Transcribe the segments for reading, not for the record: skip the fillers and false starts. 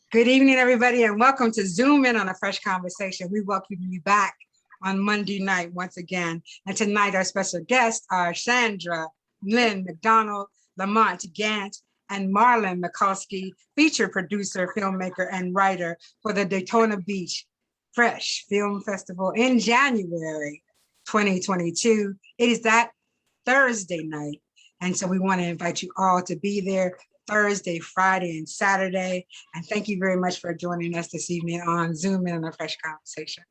Good evening, everybody, and welcome to Zoom In on a Fresh Conversation. We welcome you back on Monday night once again. And tonight, our special guests are Shandra, Lynn, McDonald, Lamont, Gant, and Marlon Mccaulsky, feature producer, filmmaker, and writer for the Daytona Beach Fresh Film Festival in January 2022. It is that Thursday night. And so we want to invite you all to be there Thursday, Friday, and Saturday. And thank you very much for joining us this evening on Zoom In on a Fresh Conversation.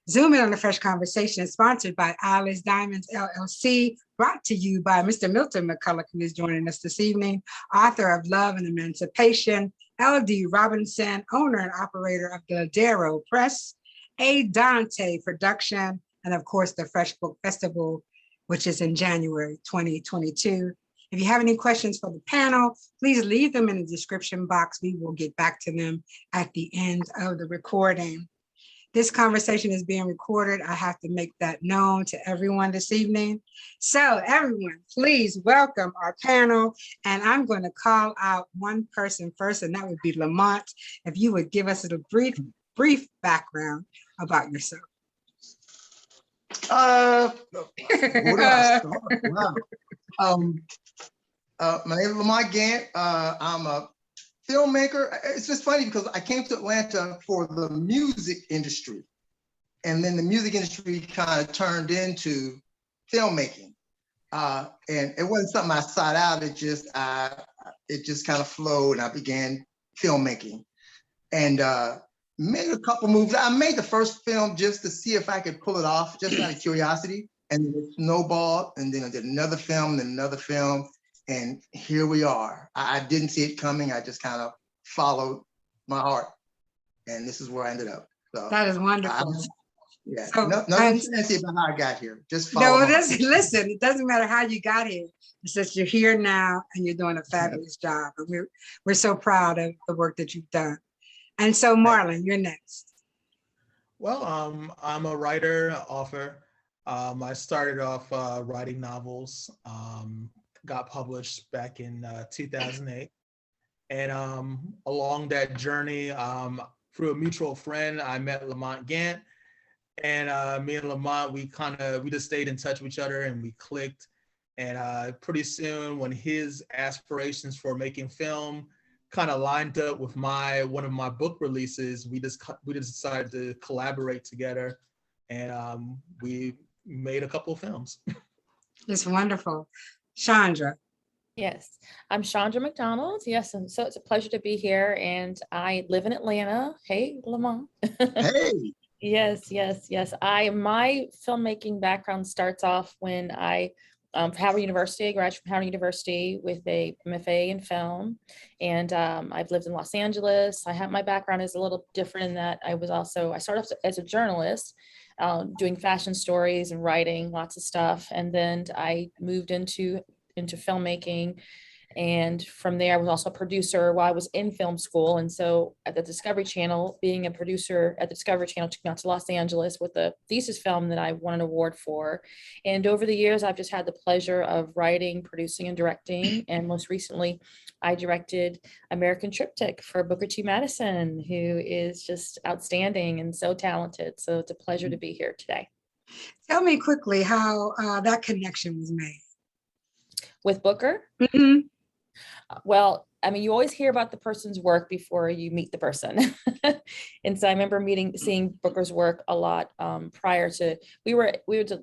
Zoom In on a Fresh Conversation is sponsored by Alice Diamonds LLC, brought to you by Mr. Milton McCulloch, who is joining us this evening, author of Love and Emancipation, L.D. Robinson, owner and operator of the Darrow Press, A. Dante Production, and of course, the Fresh Book Festival, which is in January 2022. If you have any questions for the panel, please leave them in the description box. We will get back to them at the end of the recording. This conversation is being recorded. I have to make that known to everyone this evening. So everyone, please welcome our panel. And I'm going to call out one person first, and that would be Lamont. If you would give us a brief background about yourself. Where do I start? Wow. My name is Lamont Gant. I'm a filmmaker. It's just funny because I came to Atlanta for the music industry, and then the music industry kind of turned into filmmaking. And it wasn't something I sought out. It just kind of flowed, and I began filmmaking. And made a couple movies. I made the first film just to see if I could pull it off, just out of curiosity. And then it snowballed, and then I did another film, then another film. And here we are. I didn't see it coming. I just kind of followed my heart. And this is where I ended up. So that is wonderful. Yeah, so, nothing fancy about how I got here. Just follow. No, listen, it doesn't matter how you got here. It's just you're here now and you're doing a fabulous job. And we're so proud of the work that you've done. And so Marlon, you're next. Well, I'm a writer, author. I started off writing novels. Got published back in 2008. And along that journey, through a mutual friend, I met Lamont Gant. And me and Lamont, we just stayed in touch with each other and we clicked. And pretty soon when his aspirations for making film kind of lined up with one of my book releases, we just decided to collaborate together. And we made a couple of films. It's wonderful. Chandra. Yes, I'm Shandra McDonald. Yes, and so it's a pleasure to be here. And I live in Atlanta. Hey, Lamont. Hey. Yes. My filmmaking background starts off when I Howard University. I graduated from Howard University with a MFA in film, and I've lived in Los Angeles. My background is a little different in that I started off as a journalist, doing fashion stories and writing lots of stuff, and then I moved into filmmaking. And from there, I was also a producer while I was in film school. And so at the Discovery Channel, being a producer at the Discovery Channel took me out to Los Angeles with a thesis film that I won an award for. And over the years, I've just had the pleasure of writing, producing, and directing. And most recently, I directed American Triptych for Booker T. Madison, who is just outstanding and so talented. So it's a pleasure to be here today. Tell me quickly how that connection was made. With Booker? Mm-hmm. Well, I mean, you always hear about the person's work before you meet the person. And so I remember seeing Booker's work a lot prior to, there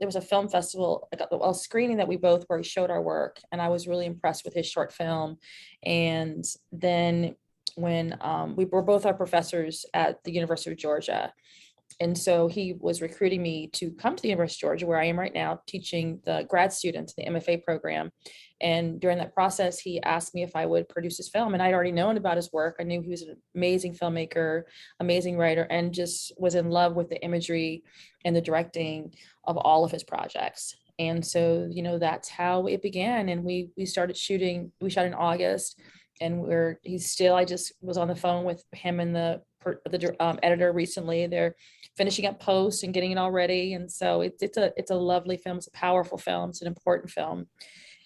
was a film festival, a screening that we both where he showed our work. And I was really impressed with his short film. And then when we were both our professors at the University of Georgia. And so he was recruiting me to come to the University of Georgia, where I am right now, teaching the grad students in the MFA program. And during that process, he asked me if I would produce his film. And I'd already known about his work. I knew he was an amazing filmmaker, amazing writer, and just was in love with the imagery and the directing of all of his projects. And so, that's how it began. And we started shooting. We shot in August. And I just was on the phone with him and the editor recently. They're finishing up post and getting it all ready. And so it's a lovely film. It's a powerful film. It's an important film.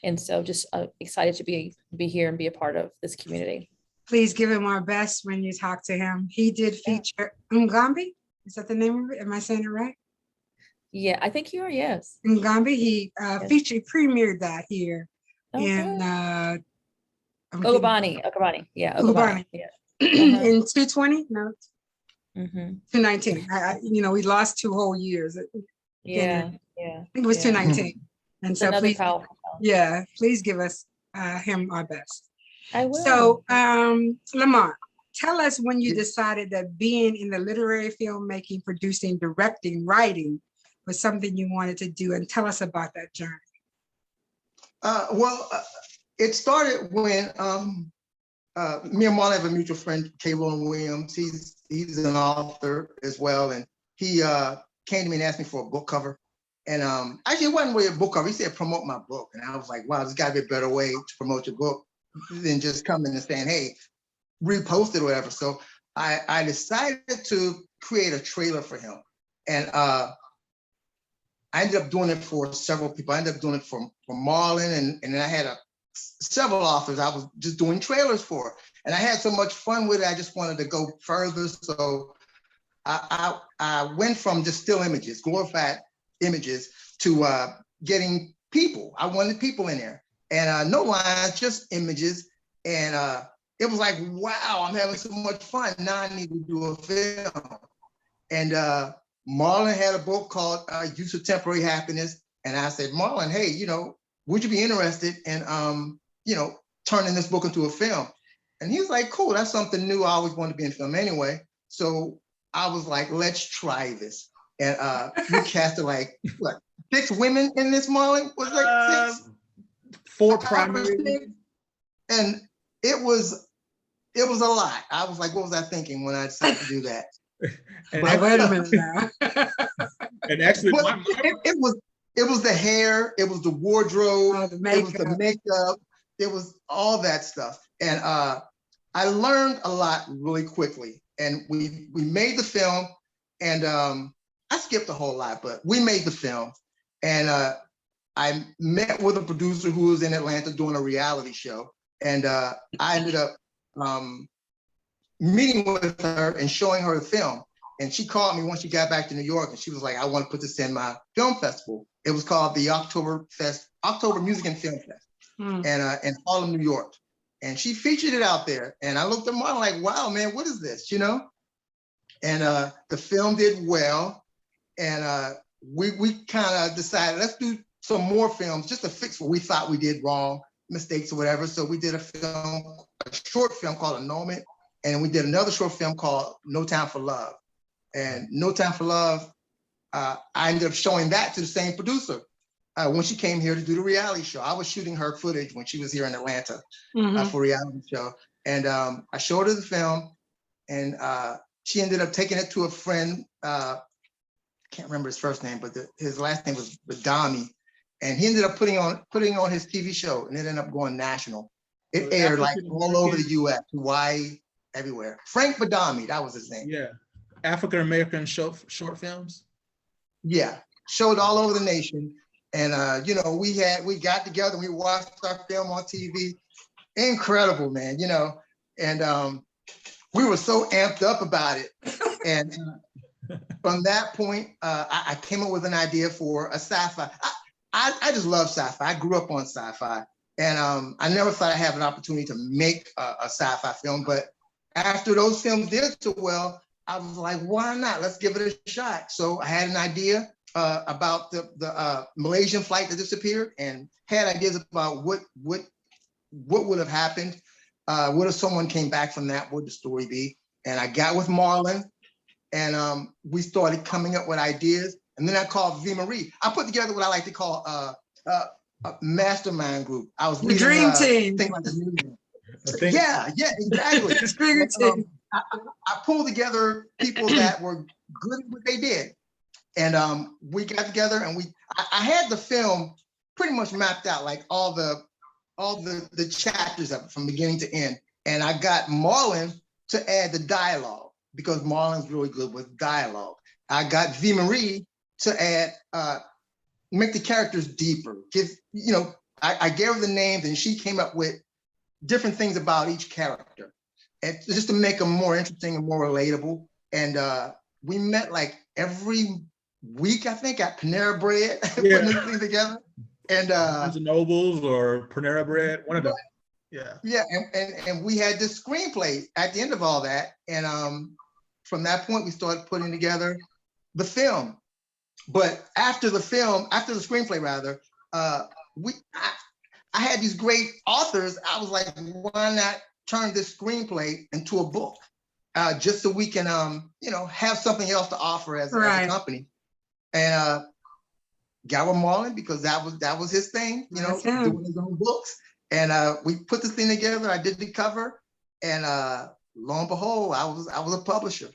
And so just excited to be here and be a part of this community. Please give him our best when you talk to him. He did feature Ngambi. Is that the name of it? Am I saying it right? Yeah, I think you are, yes. Ngambi. He premiered that here Oh, in good. I'm getting- Ogabani. Yeah, Ogabani. Ogabani. Yeah. In 220? No, Mm-hmm. 219. We lost 2 whole years. Yeah. I think it was 219. And It's so another please, powerful. please give us him our best. I will. So, Lamont, tell us when you decided that being in the literary filmmaking, producing, directing, writing was something you wanted to do, and tell us about that journey. It started when me and Marlon have a mutual friend, Kaylon Williams. He's an author as well, and he came to me and asked me for a book cover. And actually, it wasn't really a book cover. He said, promote my book. And I was like, wow, there's got to be a better way to promote your book than just coming and saying, hey, repost it or whatever. So I decided to create a trailer for him. And I ended up doing it for several people. I ended up doing it for Marlon, and then I had several authors I was just doing trailers for. And I had so much fun with it, I just wanted to go further. So I went from just still images, glorified images, to getting people. I wanted people in there. And no lines, just images. And it was like, wow, I'm having so much fun. Now I need to do a film. And Marlon had a book called Use of Temporary Happiness. And I said, Marlon, hey, would you be interested in, turning this book into a film? And he was like, cool, that's something new. I always wanted to be in film anyway. So I was like, let's try this. And we casted like, what, 6 women in this, Marlon? Was it like 6? 4 primary. And it was a lot. I was like, what was I thinking when I decided to do that? But wait a minute now. And actually, it was the hair, it was the wardrobe, it was the makeup, it was all that stuff. And I learned a lot really quickly. And we made the film, and I skipped a whole lot, but we made the film. And I met with a producer who was in Atlanta doing a reality show. And I ended up meeting with her and showing her the film. And she called me once she got back to New York, and she was like, I want to put this in my film festival. It was called the October Music and Film Fest, and in Harlem, New York. And she featured it out there. And I looked at Marlon like, wow, man, what is this, And the film did well. And we kind of decided, let's do some more films just to fix what we thought we did wrong, mistakes or whatever. So we did a short film called Annulment. And we did another short film called No Time for Love. And No Time for Love, I ended up showing that to the same producer when she came here to do the reality show. I was shooting her footage when she was here in Atlanta for a reality show. And I showed her the film, and she ended up taking it to a friend. I can't remember his first name, but his last name was Badami. And he ended up putting on his TV show, and it ended up going national. It aired like all over the US, Hawaii, everywhere. Frank Badami, that was his name. Yeah. African-American short films? Yeah, showed all over the nation. And we got together, we watched our film on TV. Incredible, man, and we were so amped up about it. And from that point, I came up with an idea for a sci-fi. I just love sci-fi. I grew up on sci-fi. And I never thought I'd have an opportunity to make a sci-fi film, but after those films did so well, I was like, why not? Let's give it a shot. So I had an idea about the Malaysian flight that disappeared, and had ideas about what would have happened. What if someone came back from that? What would the story be? And I got with Marlon, and we started coming up with ideas. And then I called V. Marie. I put together what I like to call a mastermind group. I was the dream team. Yeah, exactly. I pulled together people that were good at what they did. And we got together, and I had the film pretty much mapped out, like all the chapters of it from beginning to end. And I got Marlon to add the dialogue, because Marlon's really good with dialogue. I got V. Marie to add, make the characters deeper. I gave her the names, and she came up with different things about each character. and just to make them more interesting and more relatable. And we met like every week, I think, at Panera Bread, putting this thing together. And Barnes and Nobles or Panera Bread, one of them. Yeah. Yeah, and we had this screenplay at the end of all that. And from that point, we started putting together the film. But after the screenplay rather, I had these great authors. I was like, why not turn this screenplay into a book? Just so we can, have something else to offer as a company. And got with Marlon because that was his thing, doing his own books. And we put this thing together. I did the cover, and lo and behold, I was a publisher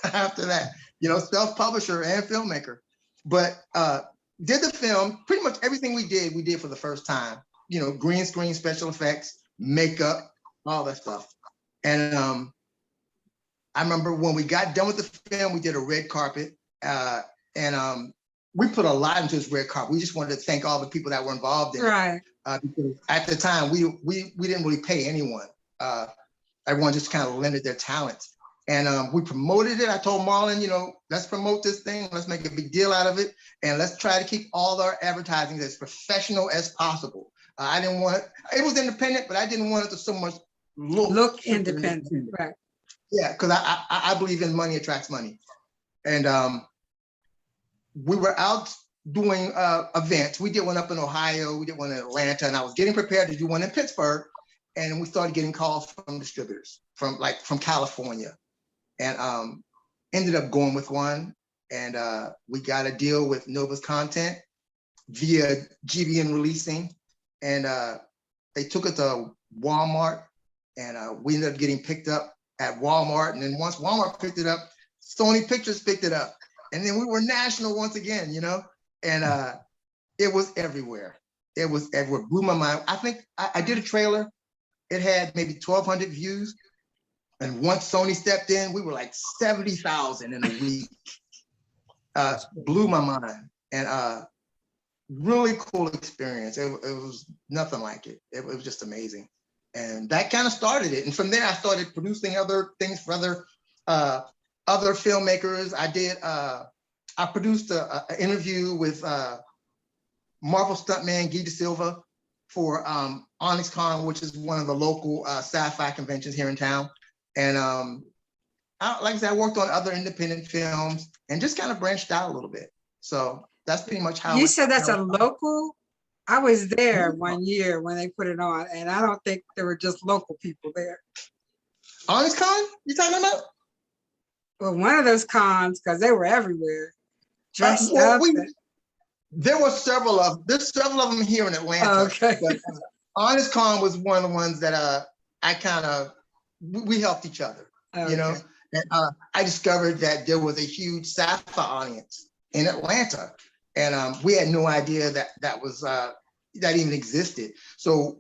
after that. Self-publisher and filmmaker. But did the film. Pretty much everything we did for the first time. Green screen, special effects, makeup, all that stuff. And I remember when we got done with the film, we did a red carpet, and we put a lot into this red carpet. We just wanted to thank all the people that were involved in it. Because at the time, we didn't really pay anyone. Everyone just kind of lended their talents. And we promoted it. I told Marlon, let's promote this thing. Let's make a big deal out of it. And let's try to keep all our advertising as professional as possible. I didn't want it was independent, but I didn't want it to so much look independent. Right. Yeah, because I believe in money attracts money. And we were out doing events. We did one up in Ohio, we did one in Atlanta, and I was getting prepared to do one in Pittsburgh. And we started getting calls from distributors from California, and ended up going with one. And we got a deal with Nova's Content via GBN Releasing, and they took it to Walmart, and we ended up getting picked up at Walmart. And then once Walmart picked it up, Sony Pictures picked it up, and then we were national once again, and it was everywhere. It was everywhere. Blew my mind. I think I did a trailer. It had maybe 1,200 views. And once Sony stepped in, we were like 70,000 in a week. Blew my mind. And really cool experience. It was nothing like it. It was just amazing. And that kind of started it. And from there, I started producing other things for other filmmakers. I produced an interview with Marvel stuntman Guy De Silva for On A.F.R.E.S.H, which is one of the local sci-fi conventions here in town. And like I said, I worked on other independent films and just kind of branched out a little bit. So that's pretty much how. You said that's a local? I was there one year when they put it on, and I don't think there were just local people there. On A.F.R.E.S.H you talking about? Well, one of those cons, because they were everywhere. Dressed up. There were there's several of them here in Atlanta. Oh, okay. But On A.F.R.E.S.H was one of the ones that we helped each other, And I discovered that there was a huge sci-fi audience in Atlanta, and we had no idea that was that even existed. So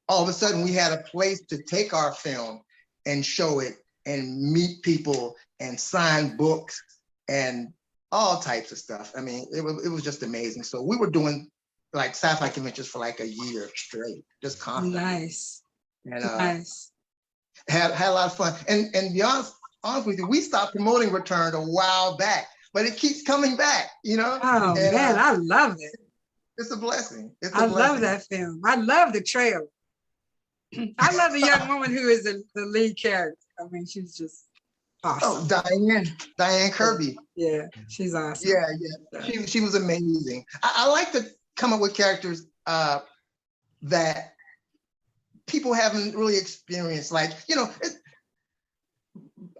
all of a sudden, we had a place to take our film and show it and meet people and sign books and all types of stuff. I mean, it was just amazing. So we were doing like sci-fi conventions for like a year straight, just constantly. Nice. And nice. Had a lot of fun. And to be honest with you, we stopped promoting Return a while back, but it keeps coming back, Oh man, I love it. It's a blessing. I love that film. I love the trailer. I love the young woman who is the lead character. I mean, she's just awesome. Oh, Diane Kirby. Yeah, she's awesome. Yeah. She was amazing. I like to come up with characters that people haven't really experienced. Like,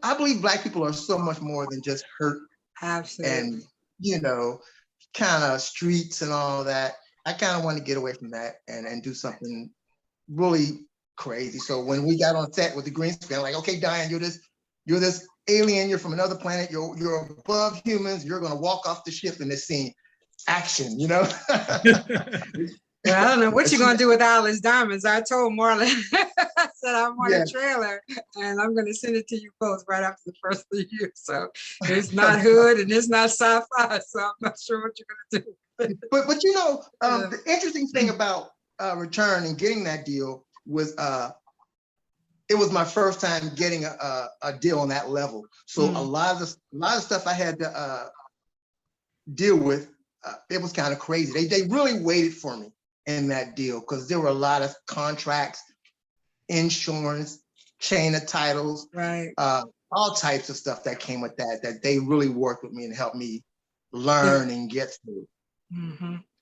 I believe Black people are so much more than just hurt. Absolutely. And, kind of streets and all that. I kind of want to get away from that and do something really crazy. So when we got on set with the green screen, like, okay, Diane, you're this alien, you're from another planet, you're above humans, you're gonna walk off the ship in this scene. Action, Well, I don't know what you're gonna do with Alice Diamonds. I told Marlon, I said I'm on a trailer and I'm gonna send it to you both right after the first of the year. So it's not hood and it's not sci-fi, so I'm not sure what you're gonna do. But the interesting thing about Return and getting that deal was it was my first time getting a deal on that level. So a lot of stuff I had to deal with, it was kind of crazy. They really waited for me in that deal because there were a lot of contracts, insurance, chain of titles, Right. All types of stuff that came with that they really worked with me and helped me learn and get through.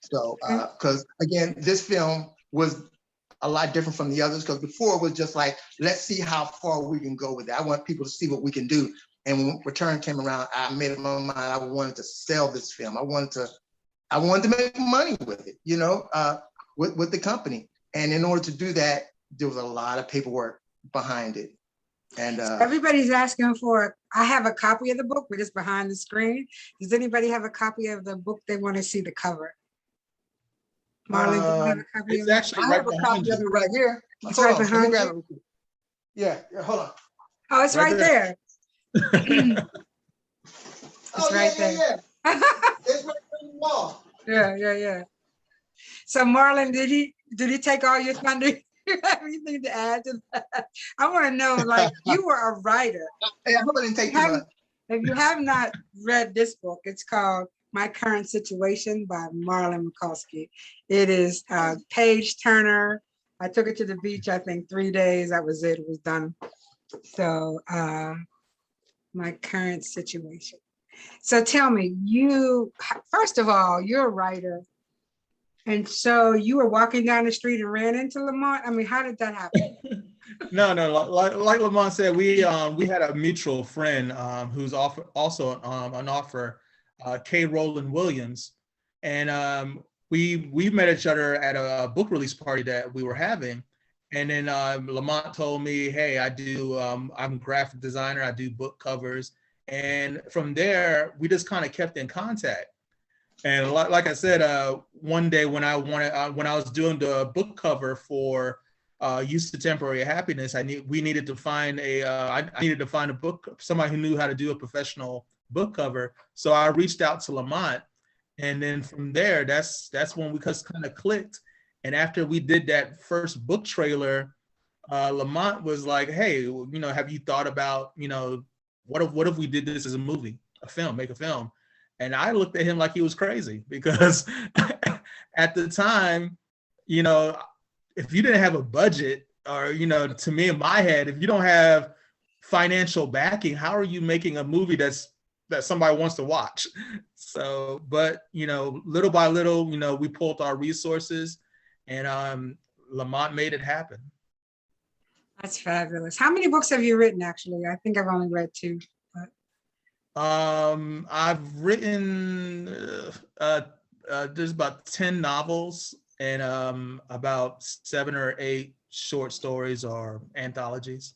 So, because again, this film was a lot different from the others, because before it was just like, let's see how far we can go with it. I want people to see what we can do. And when Return came around, I made up my mind. I wanted to sell this film. I wanted to make money with it, you know, with the company. And in order to do that, there was a lot of paperwork behind it. And everybody's asking for, I have a copy of the book, but it's behind the screen. Does anybody have a copy of the book? They want to see the cover. Marlon, do you have a copy of it? Actually right behind of it right here. It's right behind you. Yeah, hold on. Oh, it's right there. It's right there. Yeah. It's right on the wall. Yeah. So Marlon, did he take all your thunder? You have anything to add to that? I want to know, like, you were a writer. Hey, I hope I didn't take too much. If you have not read this book, it's called My Current Situation by Marlon Mccaulsky. It is page turner. I took it to the beach, I think 3 days. That was it. It was done. So My Current Situation. So tell me, first of all, you're a writer. And so you were walking down the street and ran into Lamont? I mean, how did that happen? No, like Lamont said, we had a mutual friend who's also an author, K. Roland Williams, and we met each other at a book release party that we were having, and then Lamont told me, hey, I'm a graphic designer, I do book covers, and from there we just kind of kept in contact. And like I said, one day when I was doing the book cover for Used to Temporary Happiness, we needed to find I needed to find a book, somebody who knew how to do a professional book cover. So I reached out to Lamont, and then from there, that's when we just kind of clicked. And after we did that first book trailer, Lamont was like, "Hey, you know, have you thought about, you know, what if we did this as a movie, make a film?" And I looked at him like he was crazy, because at the time, you know, if you didn't have a budget, or, you know, to me in my head, if you don't have financial backing, how are you making a movie that somebody wants to watch? So, but, you know, little by little, you know, we pulled our resources, and Lamont made it happen. That's fabulous. How many books have you written, actually? I think I've only read 2. I've written there's about 10 novels and about 7 or 8 short stories or anthologies.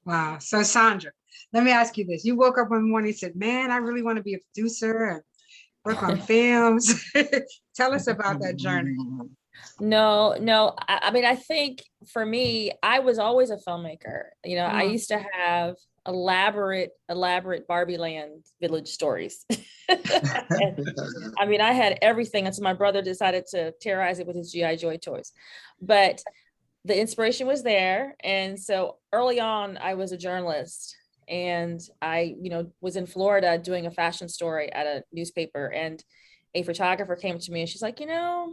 Wow. So Shandra, let me ask you this. You woke up one morning and said, man, I really want to be a producer and work on films. Tell us about that journey. No. I mean, I think for me, I was always a filmmaker. You know, I used to have elaborate Barbie Land village stories. I mean, I had everything until my brother decided to terrorize it with his G.I. Joe toys. But the inspiration was there. And so early on, I was a journalist, and I, you know, was in Florida doing a fashion story at a newspaper, and a photographer came to me and she's like, you know,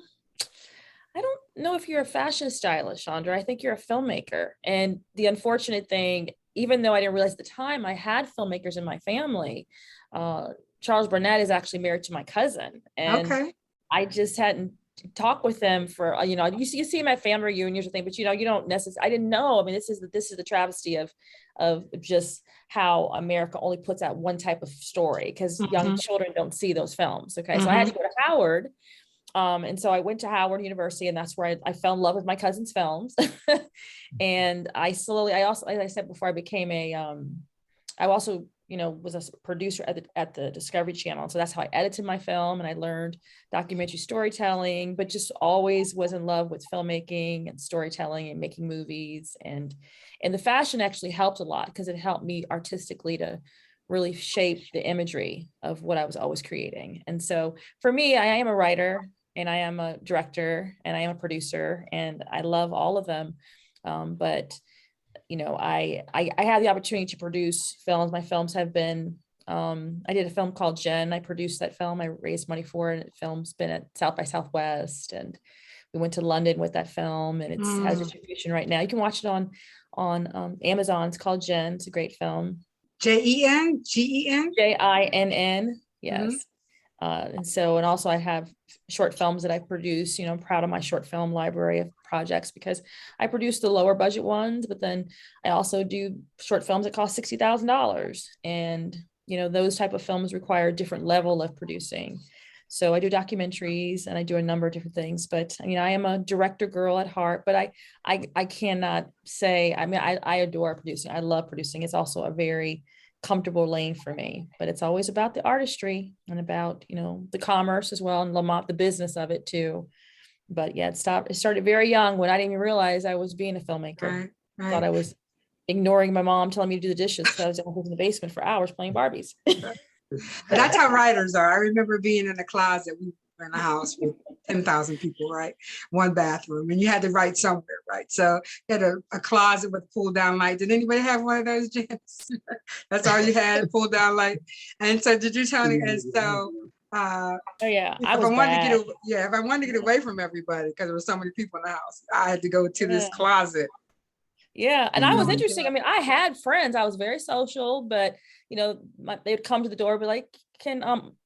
I don't know if you're a fashion stylist, Shandra. I think you're a filmmaker. And the unfortunate thing, even though I didn't realize at the time, I had filmmakers in my family. Charles Burnett is actually married to my cousin. And I just hadn't talked with them for, you know, you see my family reunions or thing, but, you know, you don't necessarily, I didn't know. I mean, this is the travesty of just how America only puts out one type of story, because young children don't see those films. Okay. So I had to go to Howard. And so I went to Howard University, and that's where I fell in love with my cousin's films. And I also, as I said before, I became I also, you know, was a producer at the Discovery Channel. So that's how I edited my film, and I learned documentary storytelling, but just always was in love with filmmaking and storytelling and making movies. And the fashion actually helped a lot, because it helped me artistically to really shape the imagery of what I was always creating. And so for me, I am a writer, and I am a director, and I am a producer, and I love all of them. But you know, I had the opportunity to produce films. My films have been, I did a film called Jen. I produced that film. I raised money for it. And the film's been at South by Southwest, and we went to London with that film, and it's has distribution right now. You can watch it on Amazon. It's called Jen. It's a great film. Jen, Gen? Jinn. Yes. And so, and also I have short films that I produce. You know, I'm proud of my short film library of projects because I produce the lower budget ones, but then I also do short films that cost $60,000. And, you know, those type of films require a different level of producing. So I do documentaries and I do a number of different things, but I mean, I am a director girl at heart, but I cannot say, I mean, I adore producing. I love producing. It's also a very comfortable lane for me, but it's always about the artistry and about, you know, the commerce as well, and Lamont, the business of it too. But yeah, it started very young when I didn't even realize I was being a filmmaker. Right. Thought I was ignoring my mom telling me to do the dishes because I was in the basement for hours playing Barbies. But that's how writers are. I remember being in a closet. We were in a house with 10,000 people, right? One bathroom, and you had to write somewhere, right? So you had a closet with pull down light. Did anybody have one of those, Jens? That's all you had, pull down light. And so did you tell me? And so oh yeah, if I wanted to get away from everybody because there were so many people in the house, I had to go to this closet. Yeah. And I was interesting. I mean, I had friends. I was very social, but you know, they'd come to the door, be like, can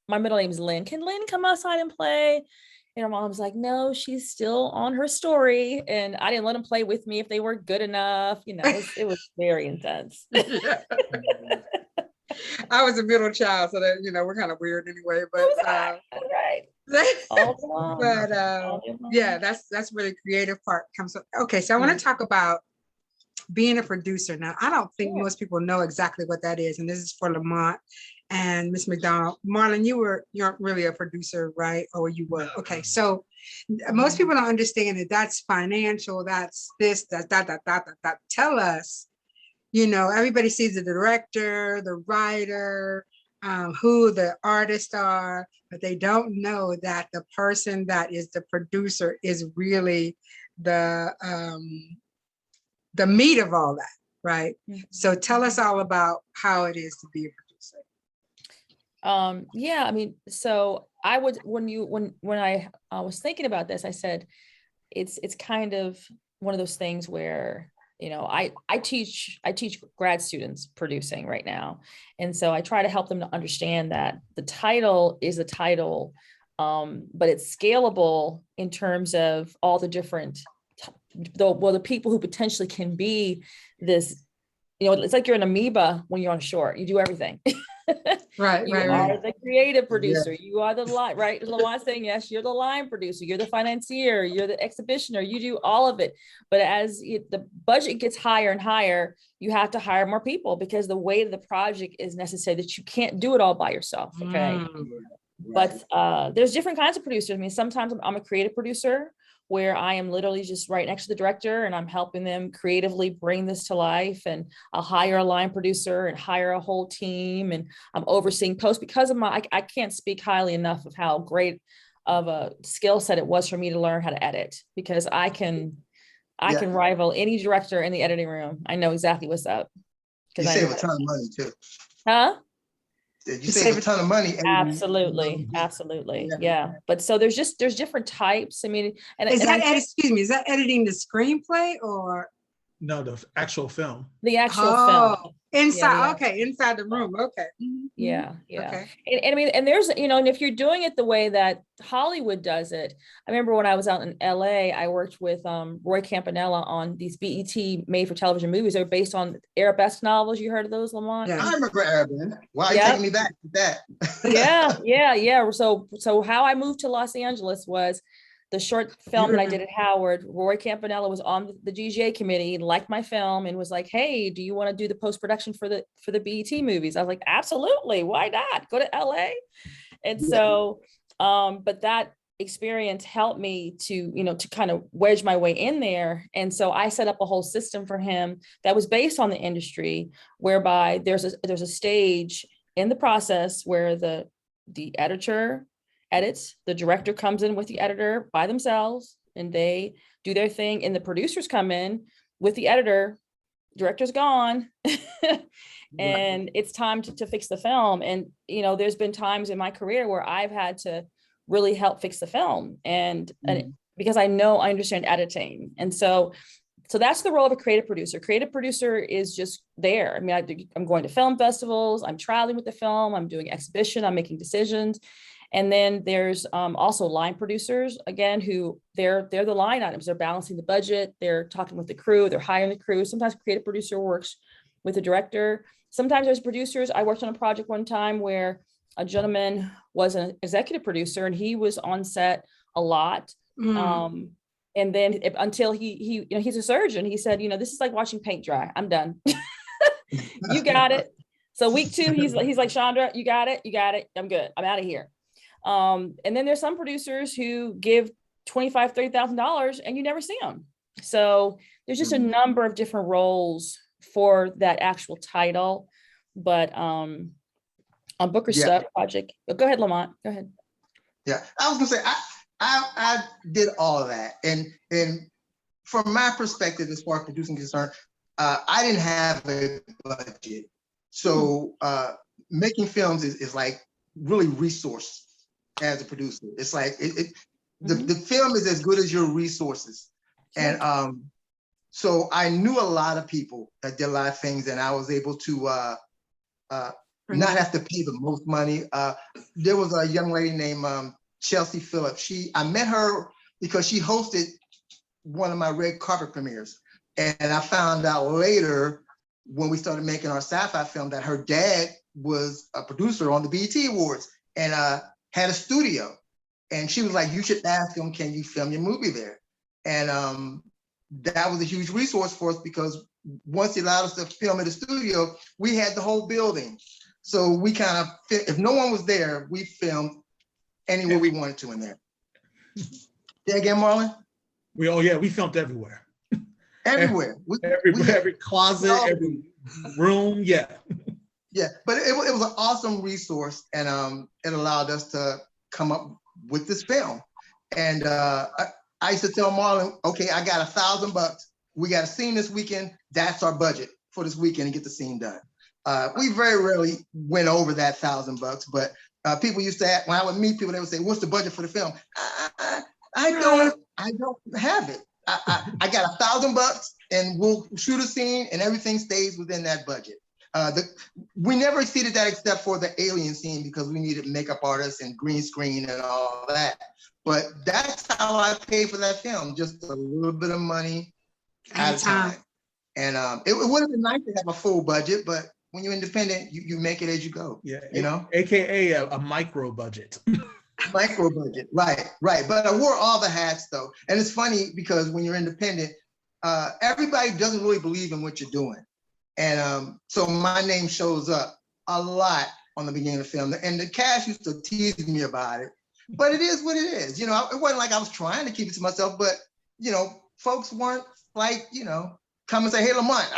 my middle name is Lynn. Can Lynn come outside and play? And her mom was like, no, she's still on her story. And I didn't let them play with me if they weren't good enough. You know, it was very intense. I was a middle child, so that, you know, we're kind of weird anyway, but right. But yeah, that's where the creative part comes from. Okay, so I want to talk about being a producer. Now, I don't think most people know exactly what that is, and this is for Lamont and Miss McDonald. Marlon, you aren't really a producer, right? Or you were? Okay, so most people don't understand that that's financial, that's this, that. Tell us, you know, everybody sees the director, the writer, who the artists are, but they don't know that the person that is the producer is really the meat of all that, right? So tell us all about how it is to be a producer. Yeah, I mean, so I would, when I was thinking about this, I said, it's kind of one of those things where, you know, I teach grad students producing right now. And so I try to help them to understand that the title is a title, but it's scalable in terms of all the different, the people who potentially can be this, you know, it's like you're an amoeba when you're on shore, you do everything. Right. You are the creative producer. You are the line, right? Lamont's saying, yes, you're the line producer. You're the financier. You're the exhibitioner. You do all of it. But as the budget gets higher and higher, you have to hire more people because the weight of the project is necessary that you can't do it all by yourself. Okay. But there's different kinds of producers. I mean, sometimes I'm a creative producer where I am literally just right next to the director and I'm helping them creatively bring this to life. And I'll hire a line producer and hire a whole team, and I'm overseeing post because of I can't speak highly enough of how great of a skill set it was for me to learn how to edit, because I can rival any director in the editing room. I know exactly what's up. You save a ton of money too. Huh? You save a ton of money. Absolutely. Yeah. But so there's different types. I mean, and is that editing the screenplay or? No, the actual film. The actual film. Inside, inside the room. Okay. Yeah. Okay. And I mean, and there's, you know, and if you're doing it the way that Hollywood does it, I remember when I was out in LA, I worked with Roy Campanella on these BET made for television movies. They're based on arabesque novels. You heard of those, Lamont? Yeah, I remember arabesque. Why are you taking me back to that? Yeah. So how I moved to Los Angeles was the short film that I did at Howard. Roy Campanella was on the GGA committee, liked my film, and was like, hey, do you want to do the post-production for the BET movies? I was like, absolutely, why not? Go to LA. And so, but that experience helped me to, you know, to kind of wedge my way in there. And so I set up a whole system for him that was based on the industry, whereby there's a stage in the process where the editor edits, the director comes in with the editor by themselves and they do their thing, and the producers come in with the editor, director's gone. And it's time to fix the film. And, you know, there's been times in my career where I've had to really help fix the film. And because I understand editing. And so that's the role of a creative producer. Creative producer is just there. I mean, I'm going to film festivals, I'm traveling with the film, I'm doing exhibition, I'm making decisions. And then there's also line producers, again, who they're the line items. They're balancing the budget. They're talking with the crew. They're hiring the crew. Sometimes creative producer works with the director. Sometimes there's producers. I worked on a project one time where a gentleman was an executive producer and he was on set a lot. And then until he you know, he's a surgeon. He said, you know, this is like watching paint dry. I'm done. You got it. So week 2, he's like, Shandra, you got it. I'm good. I'm out of here. And then there's some producers who give $25,000, $30,000 and you never see them. So there's just a number of different roles for that actual title. But on Booker's stuff project, go ahead, Lamont. Go ahead. Yeah, I was gonna say I did all of that, and from my perspective, as far as producing is concerned, I didn't have a budget, so making films is like really resource as a producer. It's like the film is as good as your resources, and so I knew a lot of people that did a lot of things, and I was able to not have to pay the most money. There was a young lady named Chelsea Phillips. I met her because she hosted one of my red carpet premieres. And I found out later when we started making our sci-fi film that her dad was a producer on the BET Awards and had a studio. And she was like, you should ask him, can you film your movie there? And that was a huge resource for us because once he allowed us to film in the studio, we had the whole building. So we kind of, if no one was there, we filmed anywhere we wanted to in there. Say again, Marlon? We filmed everywhere. Everywhere. Every closet, every room, Yeah, but it was an awesome resource, and it allowed us to come up with this film. And I used to tell Marlon, okay, I got $1,000. We got a scene this weekend. That's our budget for this weekend and get the scene done. We very rarely went over that $1,000, but people used to ask, when I would meet people, they would say, what's the budget for the film? I don't have it. I got $1,000 and we'll shoot a scene and everything stays within that budget. We never exceeded that except for the alien scene because we needed makeup artists and green screen and all that. But that's how I paid for that film, just a little bit of money at a time. And it would have been nice to have a full budget, but when you're independent, you make it as you go. Yeah, you know, AKA a micro budget. Micro budget, right. But I wore all the hats though, and it's funny because when you're independent, everybody doesn't really believe in what you're doing, and so my name shows up a lot on the beginning of the film, and the cast used to tease me about it, but it is what it is. You know, it wasn't like I was trying to keep it to myself, but you know, folks weren't like, you know, come and say, hey, Lamont,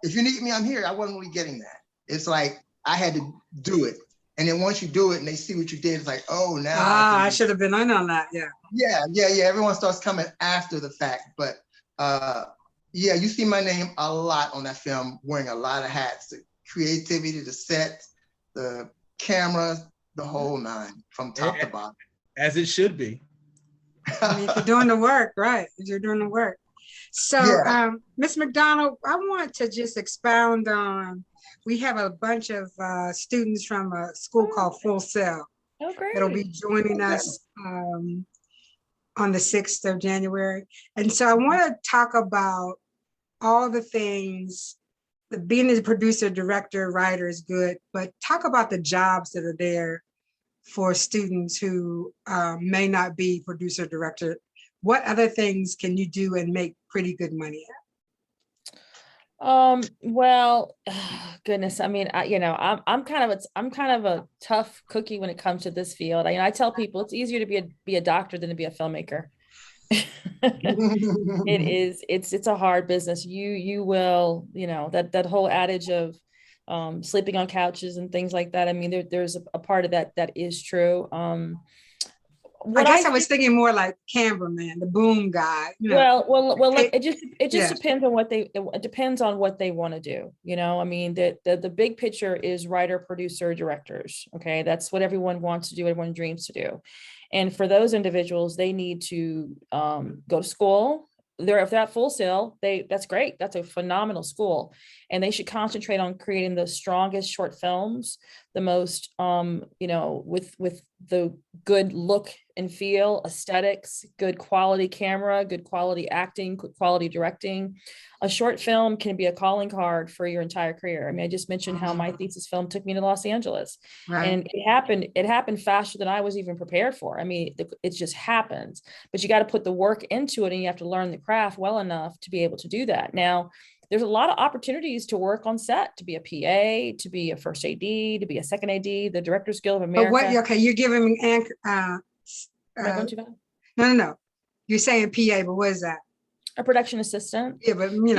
if you need me, I'm here. I wasn't really getting that. It's like, I had to do it. And then once you do it and they see what you did, it's like, oh, now. I should have been on that, yeah. Yeah. Everyone starts coming after the fact. But yeah, you see my name a lot on that film, wearing a lot of hats, the creativity, the set, the camera, the whole nine, from top to bottom. As it should be. I mean, if you're doing the work, right, you're doing the work. So, Ms. McDonald, I want to just expound on, we have a bunch of students from a school called Full Sail. Oh, great. That'll be joining us on the 6th of January. And so I want to talk about all the things, being a producer, director, writer is good, but talk about the jobs that are there for students who may not be producer, director. What other things can you do and make pretty good money at? Well, goodness, I mean, I'm kind of a tough cookie when it comes to this field. I tell people it's easier to be a doctor than to be a filmmaker. It's a hard business. You will, that whole adage of sleeping on couches and things like that. I mean, there's a part of that is true. I guess I was thinking more like cameraman, the boom guy. You know. Well. Look, it just Yeah. depends on what they. It depends on what they want to do. You know, I mean, the big picture is writer, producer, directors. Okay, that's what everyone wants to do. Everyone dreams to do, and for those individuals, they need to go to school. If they're at Full Sail, that's great. That's a phenomenal school, and they should concentrate on creating the strongest short films, the most with the good look and feel, aesthetics, good quality camera, good quality acting, good quality directing. A short film can be a calling card for your entire career. I mean, I just mentioned how my thesis film took me to Los Angeles, and it happened faster than I was even prepared for. I mean, it just happens, but you got to put the work into it, and you have to learn the craft well enough to be able to do that. Now, there's a lot of opportunities to work on set, to be a PA, to be a first AD, to be a second AD, the Directors Guild of America. But okay, you're giving me Am I going too bad? No. You're saying PA, but what is that? A production assistant. Yeah, but you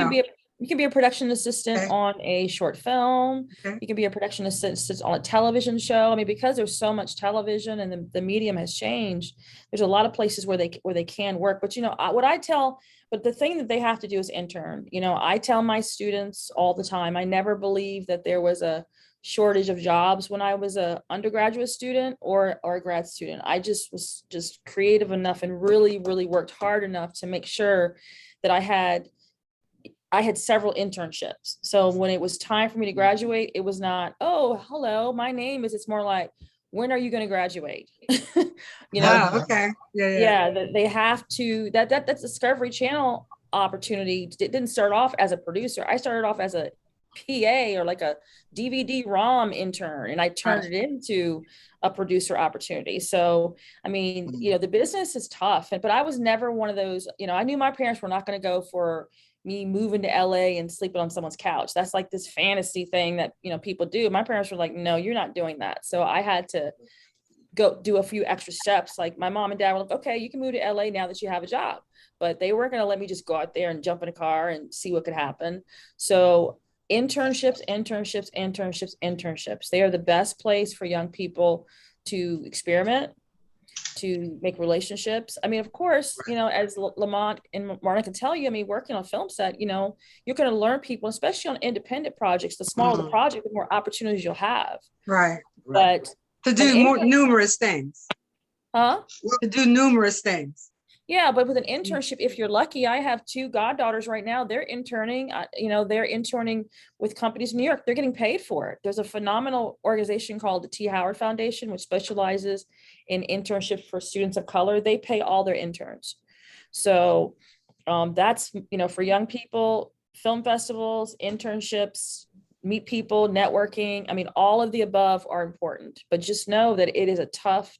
can be a production assistant on a short film. You can be a production assistant on a television show. I mean, because there's so much television and the medium has changed, there's a lot of places where they can work. But but the thing that they have to do is intern. You know, I tell my students all the time, I never believed that there was a shortage of jobs when I was a undergraduate student or a grad student. I just was creative enough and really, really worked hard enough to make sure that I had several internships. So when it was time for me to graduate, it was not, oh, hello, my name is, it's more like, when are you going to graduate? You know? Okay. Yeah. They have to, that's Discovery Channel opportunity. It didn't start off as a producer. I started off as a PA or like a DVD ROM intern, and I turned it into a producer opportunity. So, I mean, you know, the business is tough, but I was never one of those, you know, I knew my parents were not going to go for me moving to LA and sleeping on someone's couch. That's like this fantasy thing that, you know, people do. My parents were like, no, you're not doing that. So I had to go do a few extra steps. Like my mom and dad were like, okay, you can move to LA now that you have a job, but they weren't going to let me just go out there and jump in a car and see what could happen. So internships. They are the best place for young people to experiment, to make relationships. I mean, of course, you know, as Lamont and Marlon can tell you, I mean, working on a film set, you know, you're going to learn people, especially on independent projects. The smaller the project, the more opportunities you'll have. Right. But to do numerous things. To do numerous things. Yeah, but with an internship, if you're lucky, I have two goddaughters right now. They're interning, they're interning with companies in New York. They're getting paid for it. There's a phenomenal organization called the T. Howard Foundation, which specializes in internships for students of color. They pay all their interns. So that's, you know, for young people, film festivals, internships, meet people, networking. I mean, all of the above are important, but just know that it is a tough.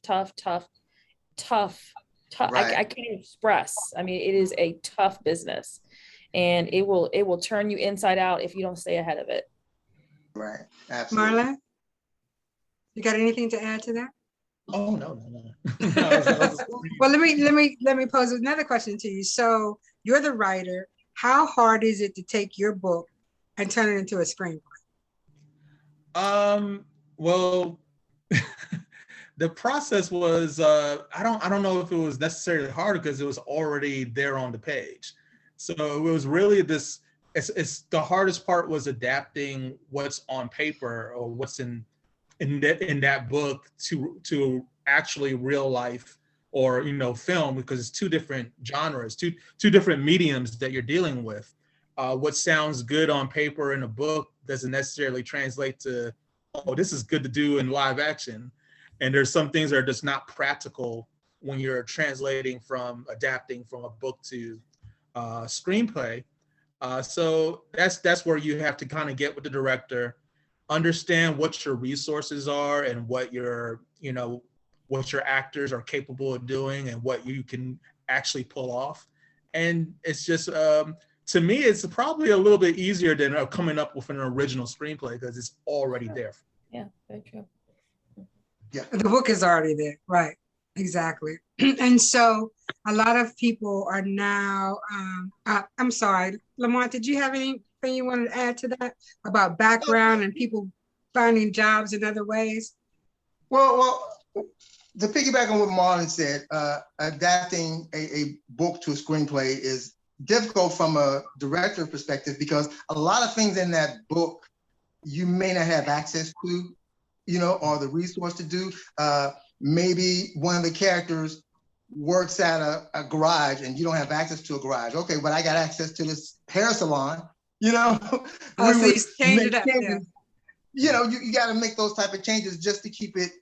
Right. I can't express. I mean, it is a tough business, and it will turn you inside out if you don't stay ahead of it. Right. Absolutely. Marlon, you got anything to add to that? Oh no. Well, let me pose another question to you. So you're the writer. How hard is it to take your book and turn it into a screenplay? Well, the process was, I don't know if it was necessarily hard because it was already there on the page. So it was really it's the hardest part was adapting what's on paper or what's in that book to actually real life or, you know, film, because it's two different genres, two different mediums that you're dealing with. What sounds good on paper in a book doesn't necessarily translate to, oh, this is good to do in live action. And there's some things that are just not practical when you're adapting from a book to screenplay. So that's where you have to kind of get with the director, understand what your resources are and what your actors are capable of doing and what you can actually pull off. And it's just, to me, it's probably a little bit easier than coming up with an original screenplay because it's already there. Yeah, very true. Yeah, the book is already there, right? Exactly. And so a lot of people are now, I'm sorry, Lamont, did you have anything you wanted to add to that about background and people finding jobs in other ways? Well, to piggyback on what Marlon said, adapting a book to a screenplay is difficult from a director perspective because a lot of things in that book you may not have access to, or the resource to do. Maybe one of the characters works at a garage and you don't have access to a garage. Okay, but I got access to this hair salon, Oh, so you changed it up. Yeah. You got to make those type of changes just to keep it.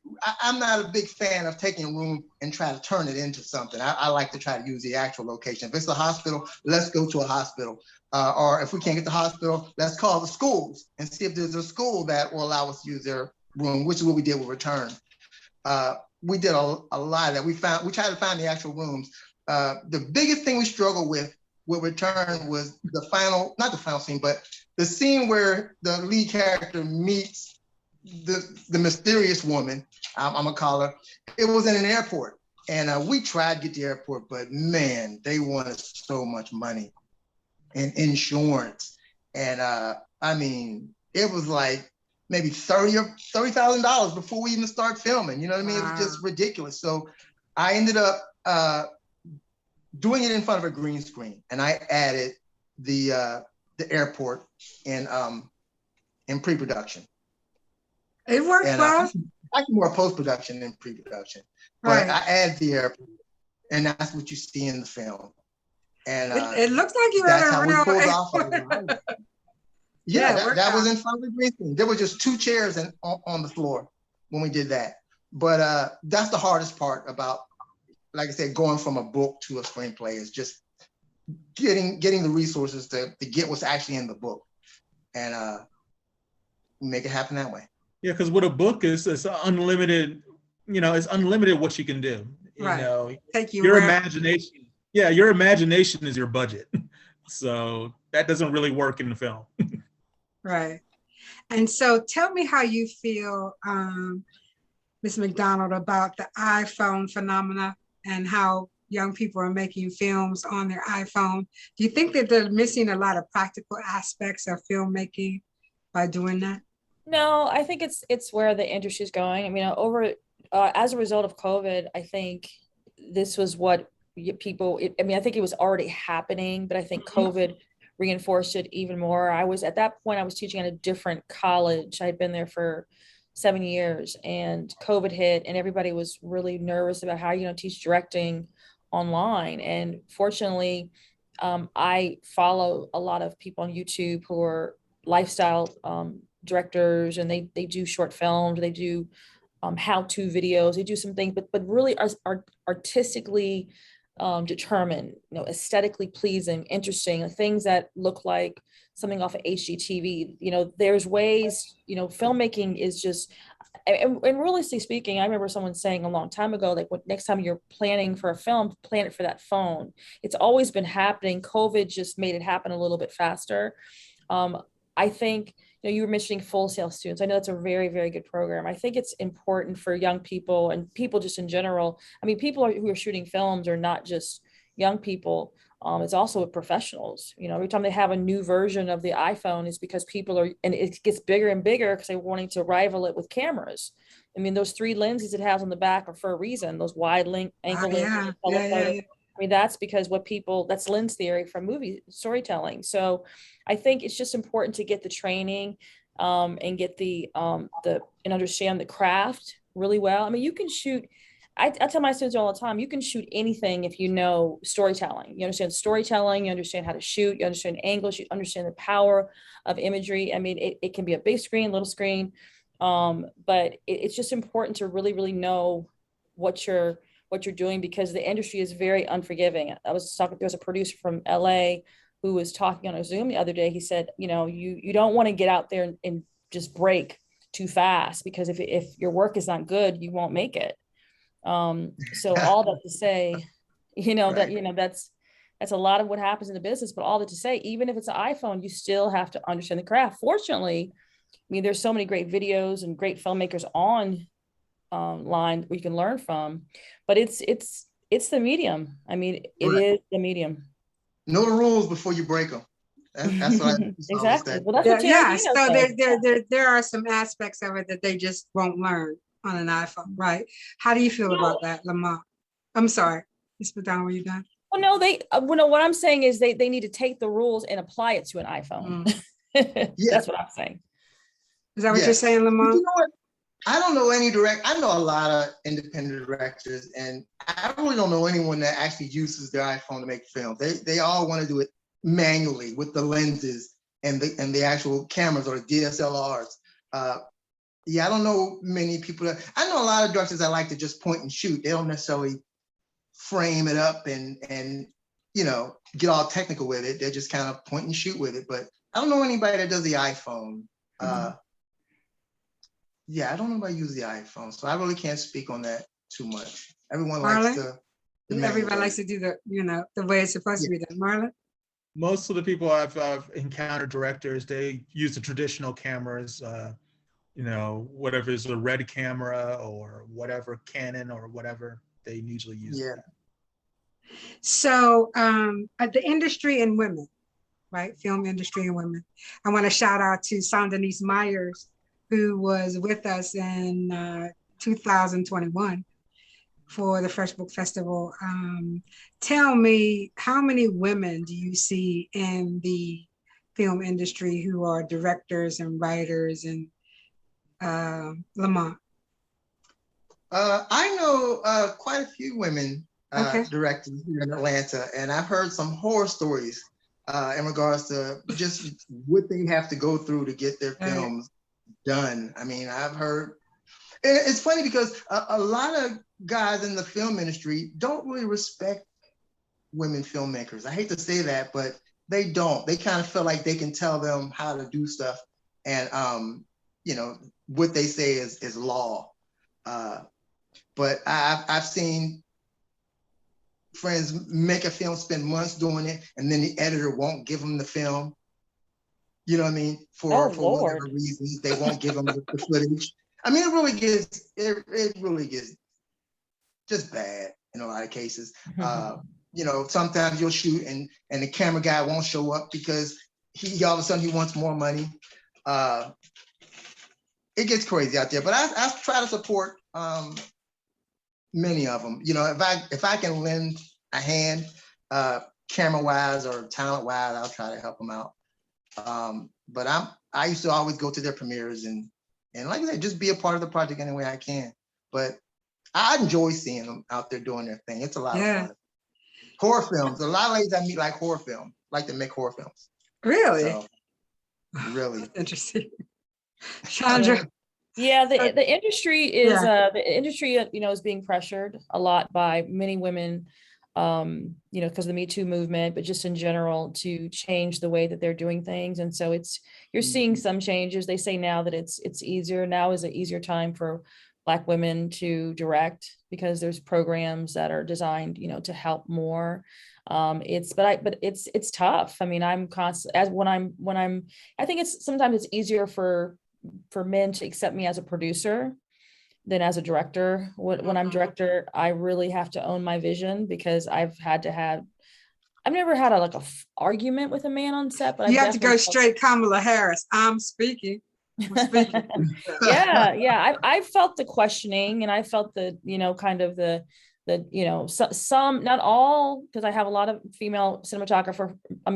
I'm not a big fan of taking a room and try to turn it into something. I like to try to use the actual location. If it's a hospital, let's go to a hospital. Or if we can't get the hospital, let's call the schools and see if there's a school that will allow us to use their room, which is what we did with Return. We did a lot of that. We tried to find the actual rooms. The biggest thing we struggled with Return was not the final scene, but the scene where the lead character meets the mysterious woman, I'm gonna call her. It was in an airport, and we tried to get to the airport, but man, they wanted so much money and insurance, and I mean, it was like maybe $30,000 before we even start filming. You know what I mean? Wow. It was just ridiculous. So I ended up doing it in front of a green screen, and I added the airport in pre-production. It worked well. Actually more post-production than pre-production. Right. But I added the airport, and that's what you see in the film. And it looks like you that's had how a we real pulled off. That was in front of the green screen. There were just 2 chairs on the floor when we did that. But that's the hardest part about, like I said, going from a book to a screenplay is just getting the resources to get what's actually in the book and make it happen that way. Yeah, because with a book it's unlimited, it's unlimited what you can do. Take you your where... imagination. Yeah, your imagination is your budget. So that doesn't really work in the film. Right. And so tell me how you feel, Ms. McDonald, about the iPhone phenomena and how young people are making films on their iPhone. Do you think that they're missing a lot of practical aspects of filmmaking by doing that? No, I think it's where the industry is going. I mean, as a result of COVID, I think this was what people, I think it was already happening, but I think COVID reinforced it even more. At that point, I was teaching at a different college. I'd been there for 7 years, and COVID hit, and everybody was really nervous about how teach directing online. And fortunately, I follow a lot of people on YouTube who are lifestyle directors, and they do short films, they do how-to videos, they do some things, but really are artistically determined, aesthetically pleasing, interesting, things that look like something off of HGTV. There's ways, filmmaking is just, and realistically speaking, I remember someone saying a long time ago, like, next time you're planning for a film, plan it for that phone. It's always been happening. COVID just made it happen a little bit faster. I think, you were mentioning Full Sail students. I know that's a very, very good program. I think it's important for young people and people just in general. I mean, who are shooting films are not just young people. It's also with professionals. Every time they have a new version of the iPhone is because and it gets bigger and bigger because they're wanting to rival it with cameras. I mean, those 3 lenses it has on the back are for a reason. Those wide angle lenses. I mean, that's because that's lens theory from movie storytelling. So I think it's just important to get the training and get and understand the craft really well. I mean, you can shoot, I tell my students all the time, you can shoot anything if you know storytelling. You understand storytelling, you understand how to shoot, you understand angles, you understand the power of imagery. I mean, it can be a big screen, little screen, but it's just important to really, really know what you're doing, because the industry is very unforgiving. I was talking, there was a producer from LA who was talking on a Zoom the other day. He said, you don't want to get out there and just break too fast, because if your work is not good, you won't make it. So all that to say, right. That's a lot of what happens in the business, but all that to say, even if it's an iPhone, you still have to understand the craft. Fortunately, I mean, there's so many great videos and great filmmakers online where you can learn from, but it's the medium. I mean, it is the medium. Know the rules before you break them. That's what I exactly. Well, that's what so there are some aspects of it that they just won't learn. on an iPhone, right? How do you feel about that, Lamont? I'm sorry, Ms. McDonald, were you done? Well, no, what I'm saying is they need to take the rules and apply it to an iPhone. Yeah. That's what I'm saying. Is that what you're Yes. saying, But Lamont? you know what? I don't know any I know a lot of independent directors, and I really don't know anyone that actually uses their iPhone to make films. They all want to do it manually with the lenses and the actual cameras or the DSLRs. Yeah, I don't know many people I know a lot of directors that like to just point and shoot. They don't necessarily frame it up and you know, get all technical with it. They just kind of point and shoot with it. But I don't know anybody that does the iPhone. Yeah, I don't know if I use the iPhone, so I really can't speak on that too much. Everyone likes Marlon? the Everybody likes to do the way it's supposed to be done. Marlon? Most of the people I've encountered, directors, they use the traditional cameras, you know, whatever is a red camera or whatever, Canon or whatever, they usually use. Yeah. That. So the industry and women, right? Film industry and women. I want to shout out to Sandenise Myers, who was with us in 2021 for the F.R.E.S.H Book Festival. Tell me, how many women do you see in the film industry who are directors and writers and Lamont? I know quite a few women Okay. directors here in Atlanta, and I've heard some horror stories in regards to just what they have to go through to get their films done. I mean, I've heard, and it's funny because a lot of guys in the film industry don't really respect women filmmakers. I hate to say that, but they don't. They kind of feel like they can tell them how to do stuff, and you know, what they say is law. But I've seen friends make a film, spend months doing it, and then the editor won't give them the film. You know what I mean? For whatever reasons, they won't give them the footage. I mean, it really gets just bad in a lot of cases. You know, sometimes you'll shoot and the camera guy won't show up because he all of a sudden he wants more money. It gets crazy out there, but I try to support many of them. You know, if I can lend a hand, camera wise or talent wise, I'll try to help them out. But I used to always go to their premieres and like I said, just be a part of the project any way I can. But I enjoy seeing them out there doing their thing. It's a lot of fun. Horror films. A lot of ladies I meet like horror film, like to make horror films. Really? So, really. That's interesting. Shandra? Yeah, the industry is you know, is being pressured a lot by many women, you know, because of the Me Too movement, but just in general to change the way that they're doing things. And so you're seeing some changes. They say now that it's easier. Now is an easier time for Black women to direct because there's programs that are designed, you know, to help more. But it's tough. I mean, I'm constant as when I'm I think sometimes it's easier for men to accept me as a producer than as a director. When I'm director, I really have to own my vision because I've never had a argument with a man on set, but you have to go straight Kamala Harris. I'm speaking. Yeah. I felt the questioning and I felt the, you know, kind of the, you know, some, not all, because I have a lot of female cinematographer, I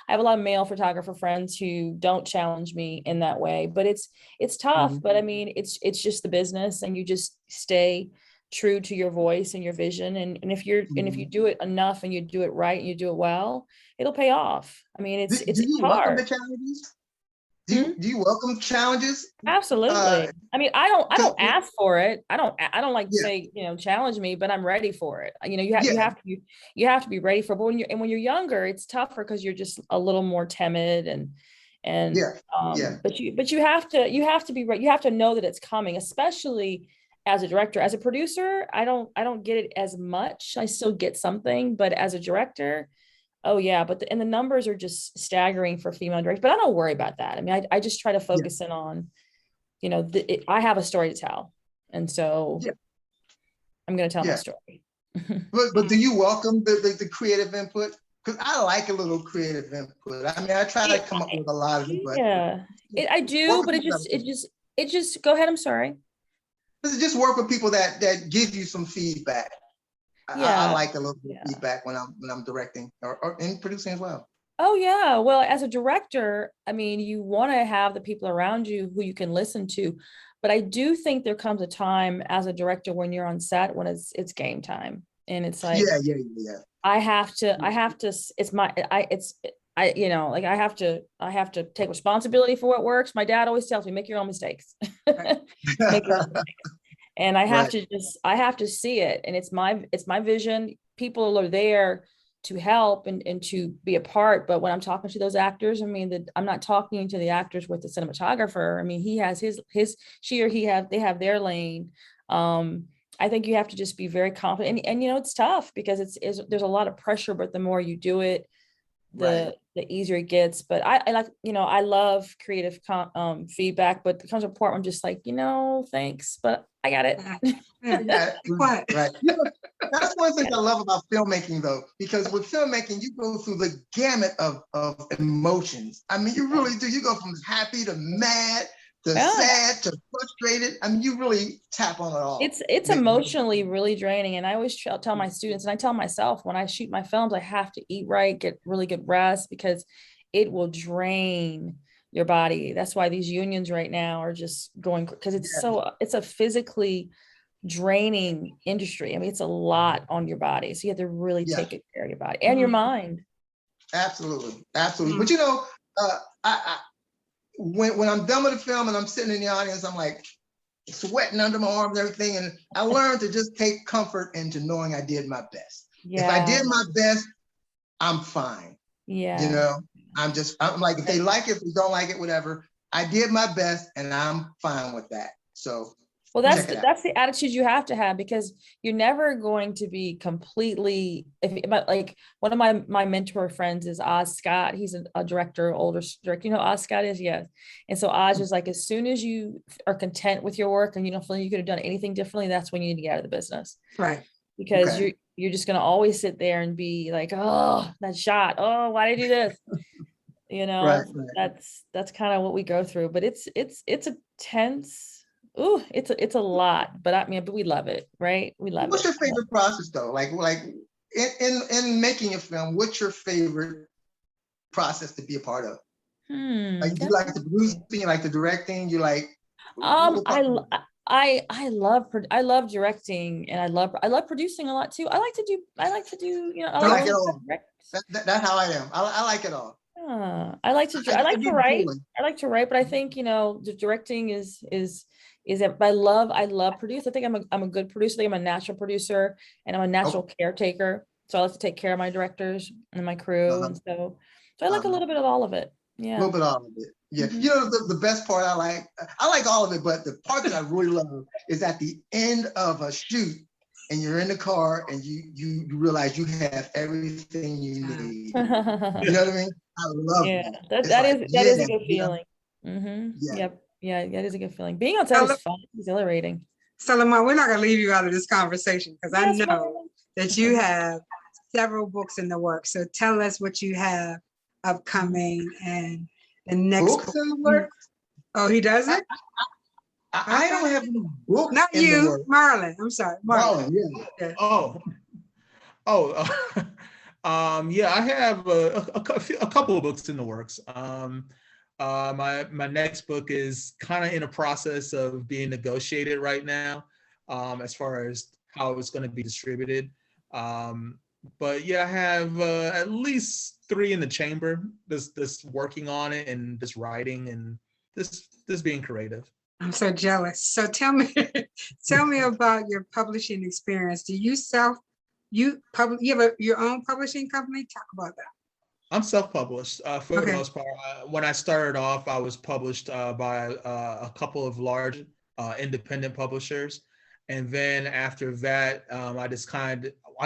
have a lot of male photographer friends who don't challenge me in that way, but it's tough. But I mean, it's just the business and you just stay true to your voice and your vision. And if you do it enough and you do it right and you do it well, it'll pay off. I mean, it's hard. The challenges? Do you welcome challenges? Absolutely. I mean, I don't ask for it. I don't like to say, you know, challenge me, but I'm ready for it. You know, you have to be ready for it. But when you're younger, it's tougher because you're just a little more timid but you have to be right. You have to know that it's coming, especially as a director. As a producer, I don't get it as much. I still get something, but as a director, oh yeah, but the numbers are just staggering for female directors, but I don't worry about that. I mean, I just try to focus in on, you know, I have a story to tell. And so I'm going to tell my story. But do you welcome the creative input? Because I like a little creative input. I mean, I try to come up with a lot of it, but I do, but it just, go ahead. I'm sorry. just work with people that give you some feedback. Yeah. I like a little bit of feedback when I'm directing or in producing as well. Oh yeah. Well, as a director, I mean, you want to have the people around you who you can listen to. But I do think there comes a time as a director when you're on set when it's game time. And it's like, yeah. I have to, it's my, I, you know, like I have to take responsibility for what works. My dad always tells me, make your own mistakes. Make your own mistakes. And I have to I have to see it. And it's my vision. People are there to help and to be a part. But when I'm talking to those actors, I mean, I'm not talking to the actors with the cinematographer. I mean, he has she or he they have their lane. I think you have to just be very confident. And you know, it's tough because there's a lot of pressure, but the more you do it, the easier it gets. But I like, you know, I love creative feedback, but it comes to a point where I'm just like, you know, thanks, but I got it. Right. You know, that's one thing I love about filmmaking though, because with filmmaking, you go through the gamut of emotions. I mean, you really do. You go from happy to mad to sad to frustrated. I mean, you really tap on it all. It's emotionally really draining. And I always tell my students, and I tell myself, when I shoot my films, I have to eat right, get really good rest, because it will drain your body. That's why these unions right now are just going, because it's a physically draining industry. I mean, it's a lot on your body. So you have to really take good care of your body and your mind. Absolutely. But you know, when I'm done with the film and I'm sitting in the audience, I'm like sweating under my arms and everything. And I learned to just take comfort into knowing I did my best. If I did my best, I'm fine. You know, I'm like, if they like it, if they don't like it, whatever. I did my best and I'm fine with that. So well, that's the attitude you have to have, because you're never going to be completely, like one of my mentor friends is Oz Scott. He's a director, older director. You know who Oz Scott is? Yes. And so Oz is like, as soon as you are content with your work and you don't feel you could have done anything differently, that's when you need to get out of the business. Right. Because you're just going to always sit there and be like, oh, that shot. Oh, why did I do this? You know, that's kind of what we go through, but it's a tense. Ooh, it's a lot, but I mean, but we love it, right? We love it. What's your favorite process though? Like in making a film, what's your favorite process to be a part of? Like, do you like the producing, you like the directing, you like? I love directing, and I love producing a lot too. I like to do, you know, I like it all. That's how I am. I like it all. I like to write. I like to write, but I think, you know, the directing is that I love produce. I think I'm a good producer. I think I'm a natural producer, and I'm a natural caretaker. So I like to take care of my directors and my crew. And so I like a little bit of all of it. Yeah. A little bit of all of it. Yeah. You know, the best part I like all of it, but the part that I really love is at the end of a shoot and you're in the car and you realize you have everything you need. You know what I mean? I love that. That is a good feeling. Yep. Yeah, that is a good feeling. Being on set is fun, exhilarating. So Lamont, we're not gonna leave you out of this conversation, because I know that you have several books in the works. So tell us what you have upcoming and the next books in the works. Oh, he doesn't? I don't have any books. Not in you, the works. Marlon. I'm sorry, Marlon. Yeah. Yeah, I have a couple of books in the works. My next book is kind of in a process of being negotiated right now, as far as how it's going to be distributed. But yeah, I have at least 3 in the chamber, just working on it and just writing and just being creative. I'm so jealous. So tell me about your publishing experience. Do you you have your own publishing company? Talk about that. I'm self-published for the most part. When I started off, I was published by a couple of large independent publishers, and then after that, I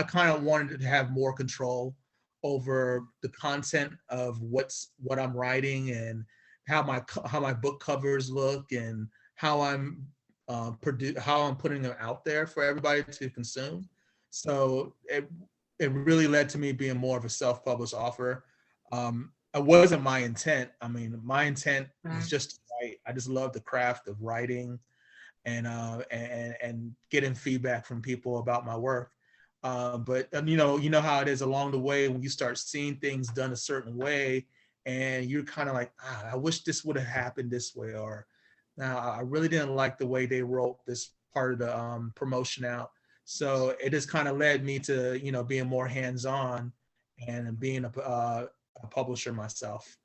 kind of wanted to have more control over the content of what I'm writing and how my book covers look and how I'm putting them out there for everybody to consume. So it really led to me being more of a self-published author. It wasn't my intent. I mean, my intent was just to write. I just love the craft of writing and getting feedback from people about my work. But you know how it is along the way when you start seeing things done a certain way, and you're kind of like, I wish this would have happened this way, or now I really didn't like the way they wrote this part of the promotion out. So it just kind of led me to being more hands-on and being a publisher myself.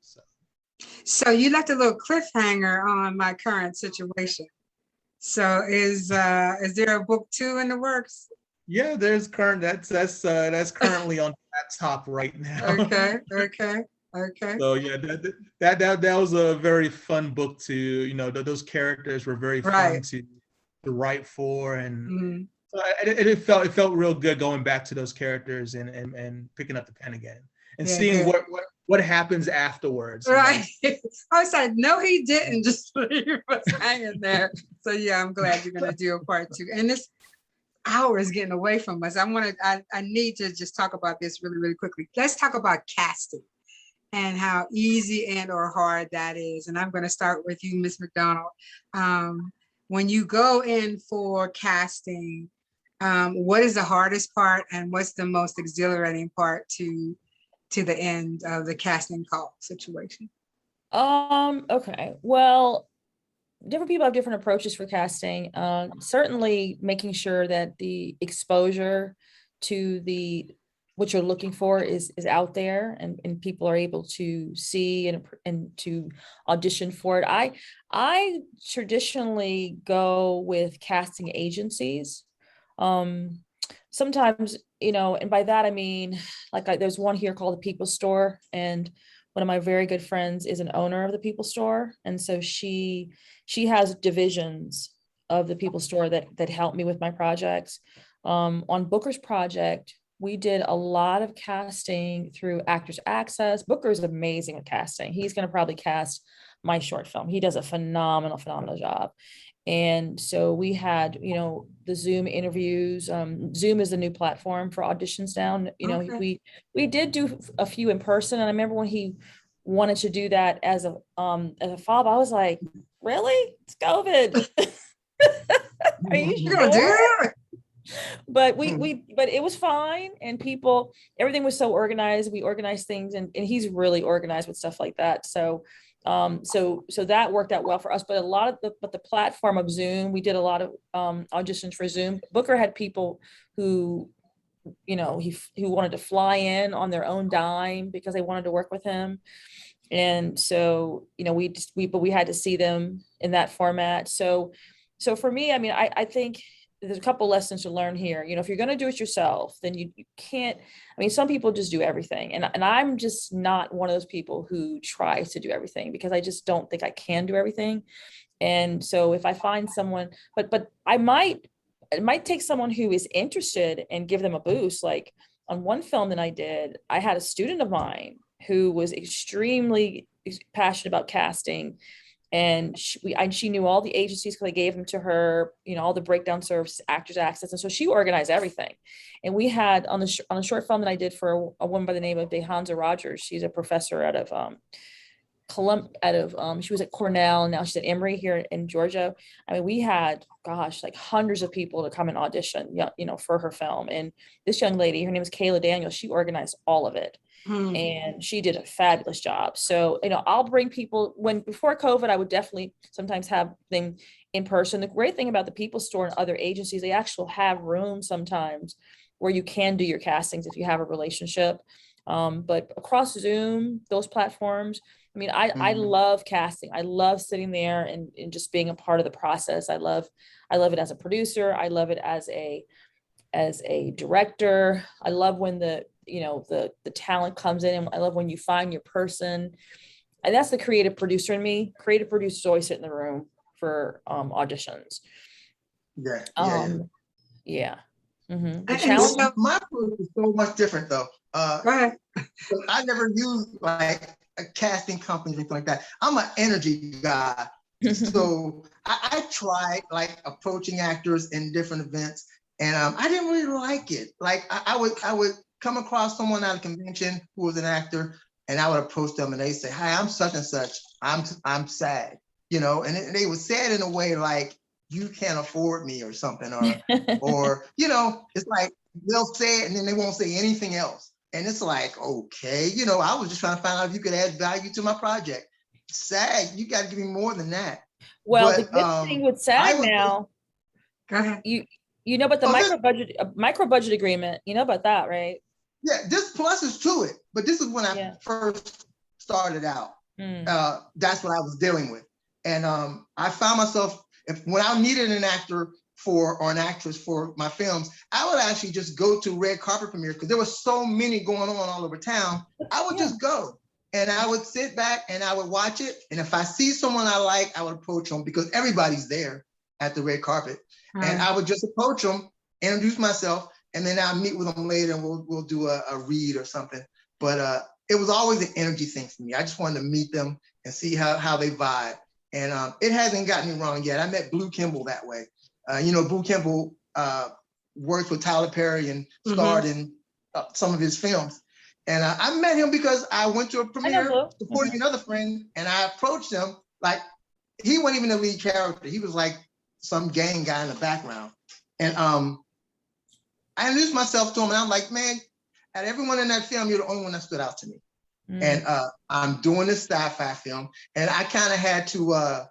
So you left a little cliffhanger on my current situation. So is there a book 2 in the works? Yeah, there's that's currently on the laptop right now. Okay. So yeah, that was a very fun book to, those characters were very fun Right. to write for, and Mhm. so it felt real good going back to those characters and picking up the pen again and Yeah, seeing good. what happens afterwards. Right. I was like, no, he didn't just leave us hanging there. So yeah, I'm glad you're gonna do a part 2. And this hour is getting away from us. I need to just talk about this really, really quickly. Let's talk about casting and how easy and or hard that is. And I'm gonna start with you, Ms. McDonald. When you go in for casting, what is the hardest part and what's the most exhilarating part to the end of the casting call situation? Okay. Well, different people have different approaches for casting. Certainly making sure that the exposure to what you're looking for is out there and people are able to see and to audition for it. I traditionally go with casting agencies. Sometimes, and by that I mean, there's one here called the People Store, and one of my very good friends is an owner of the People Store, and so she has divisions of the People Store that help me with my projects. On Booker's project, we did a lot of casting through Actors Access. Booker is amazing with casting. He's going to probably cast my short film. He does a phenomenal job. And so we had, the Zoom interviews. Zoom is the new platform for auditions now. Okay. We did do a few in person. And I remember when he wanted to do that as a fob, I was like, really? It's COVID. Are you You're gonna do sure? that? But but it was fine. And everything was so organized. We organized things and he's really organized with stuff like that. So that worked out well for us, but the platform of Zoom, we did a lot of auditions for Zoom. Booker had people who who wanted to fly in on their own dime because they wanted to work with him, and so we had to see them in that format. So for me, I mean, I think there's a couple lessons to learn here. If you're going to do it yourself, then you can't. I mean, some people just do everything, and I'm just not one of those people who tries to do everything because I just don't think I can do everything. And so if I find someone, but it might take someone who is interested and give them a boost. Like on one film that I did, I had a student of mine who was extremely passionate about casting. And she knew all the agencies because I gave them to her, all the breakdown service, Actors Access. And so she organized everything. And we had on a short film that I did for a woman by the name of Dehanza Rogers. She's a professor out of she was at Cornell, and now she's at Emory here in Georgia. I mean, we had, like hundreds of people to come and audition, for her film. And this young lady, her name is Kayla Daniels, she organized all of it. And she did a fabulous job. So, I'll bring people before COVID, I would definitely sometimes have them in person. The great thing about the People Store and other agencies, they actually have rooms sometimes where you can do your castings if you have a relationship. But across Zoom, those platforms, I mean, I love casting. I love sitting there and just being a part of the process. I love it as a producer. I love it as a director. I love when the talent comes in, and I love when you find your person. And that's the creative producer in me. Creative producers always sit in the room for auditions. Yeah. Yeah. Mm-hmm. The And challenge. so- My approach is so much different though. Go ahead. I never used like a casting company or anything like that. I'm an energy guy. So I tried like approaching actors in different events, and I didn't really like it. Like I would come across someone at a convention who was an actor, and I would approach them, and they say, "Hi, I'm such and such. I'm sad," and they would say it in a way like you can't afford me or something, or you know, it's like they'll say it and then they won't say anything else. And it's like, okay, you know, I was just trying to find out if you could add value to my project. SAG, you got to give me more than that. Well, the But good thing with I SAG was, now, Go ahead. you know about the Oh, micro budget agreement. You know about that, right? yeah, this plus is to it, but this is when I Yeah. first started out. Mm. That's what I was dealing with. And I found myself, when I needed an actor or an actress for my films, I would actually just go to red carpet premiere because there were so many going on all over town. I would just go and I would sit back and I would watch it. And if I see someone I like, I would approach them because everybody's there at the red carpet. And I would just approach them, introduce myself, and then I'll meet with them later and we'll do a read or something. But it was always an energy thing for me. I just wanted to meet them and see how they vibe. And it hasn't gotten me wrong yet. I met Blue Kimball that way. You know, Blue Kimball worked with Tyler Perry and starred in some of his films. And I met him because I went to a premiere supporting another friend, and I approached him. Like, he wasn't even the lead character. He was like some gang guy in the background. And I introduced myself to him, and I'm like, man, out of everyone in that film, you're the only one that stood out to me. And I'm doing this sci-fi film, and I kind of had to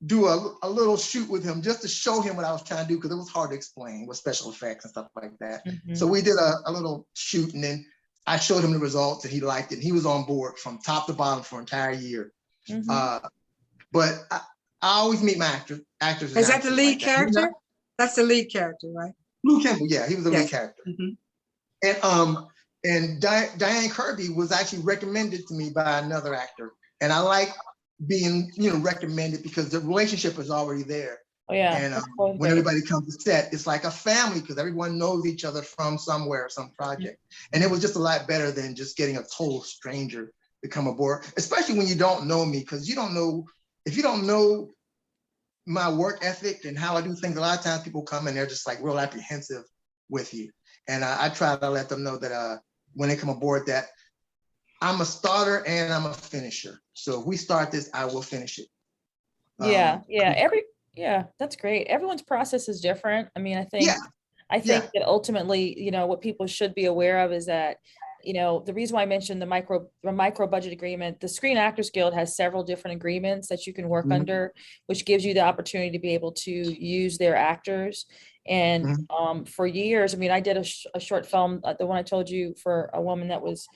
do a little shoot with him just to show him what I was trying to do, because it was hard to explain with special effects and stuff like that. So we did a little shoot, and then I showed him the results, and he liked it. And he was on board from top to bottom for an entire year. But I always meet my actors. Is that the lead character? That's the lead character, right? Blue Kimball, yeah, he was the lead character. And Diane Kirby was actually recommended to me by another actor. And I like being, you know, recommended because the relationship is already there. Oh, yeah. And when everybody comes to set, it's like a family because everyone knows each other from somewhere, some project. And it was just a lot better than just getting a total stranger to come aboard, especially when you don't know me, because you don't know, if you don't know my work ethic and how I do things, a lot of times people come and they're just like real apprehensive with you. And I try to let them know that when they come aboard that I'm a starter and I'm a finisher. So if we start this, I will finish it. That's great. Everyone's process is different. I mean, I think that ultimately, you know, what people should be aware of is that, you know, the reason why I mentioned the micro budget agreement, the Screen Actors Guild has several different agreements that you can work under, which gives you the opportunity to be able to use their actors. And for years, I mean, I did a short film, the one I told you, for a woman that was,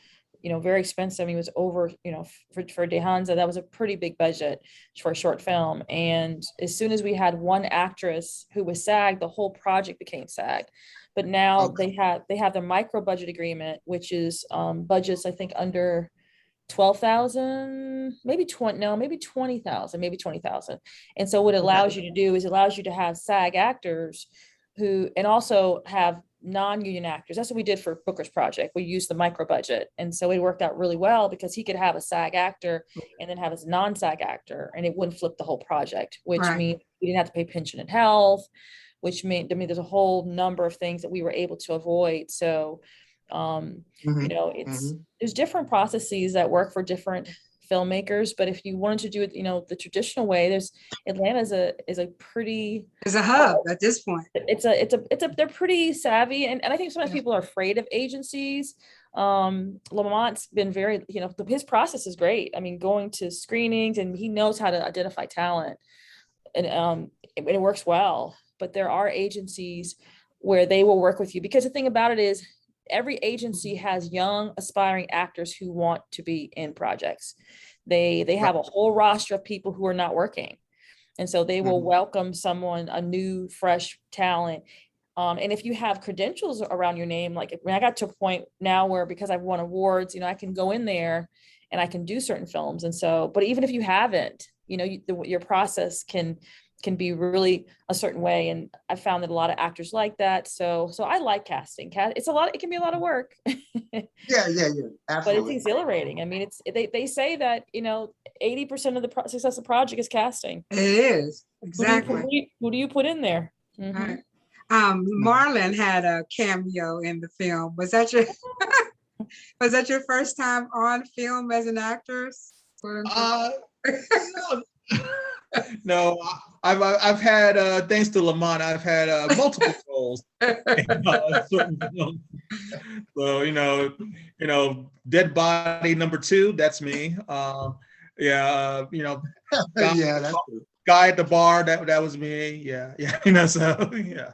you know, very expensive. I mean, it was over, you know, for De Hanza, that was a pretty big budget for a short film. And as soon as we had one actress who was SAG, the whole project became SAG. But now they have the micro budget agreement, which is budgets, I think, under 12,000, maybe 20,000. And so what it allows you to do is it allows you to have SAG actors who, and also have non-union actors. That's what we did for Booker's project. We used the micro budget. And so it worked out really well because he could have a SAG actor and then have his non-SAG actor, and it wouldn't flip the whole project, which means we didn't have to pay pension and health, which meant, I mean, there's a whole number of things that we were able to avoid. So, you know, there's different processes that work for different filmmakers, but if you wanted to do it, you know, the traditional way, Atlanta is a pretty, it's a hub at this point. They're pretty savvy. And I think sometimes people are afraid of agencies. Lamont's been very, you know, his process is great. I mean, going to screenings, and he knows how to identify talent, and it works well. But there are agencies where they will work with you, because the thing about it is every agency has young aspiring actors who want to be in projects. They have a whole roster of people who are not working. And so they will welcome someone, a new, fresh talent. And if you have credentials around your name, like when I got to a point now where, because I've won awards, you know, I can go in there and I can do certain films. And so, but even if you haven't, you know, your process can be really a certain way. And I found that a lot of actors like that. So I like casting. It can be a lot of work. Yeah, absolutely. But it's exhilarating. I mean, they say that, you know, 80% of the success of the project is casting. It is, exactly. Who do you put in there? Right. Marlon had a cameo in the film. Was that your first time on film as an actress? No, I've had thanks to Lamont, I've had multiple roles in certain films. So Dead Body #2, that's me. Yeah, guy, Yeah, that's true. guy at the bar, that was me. Yeah, so yeah.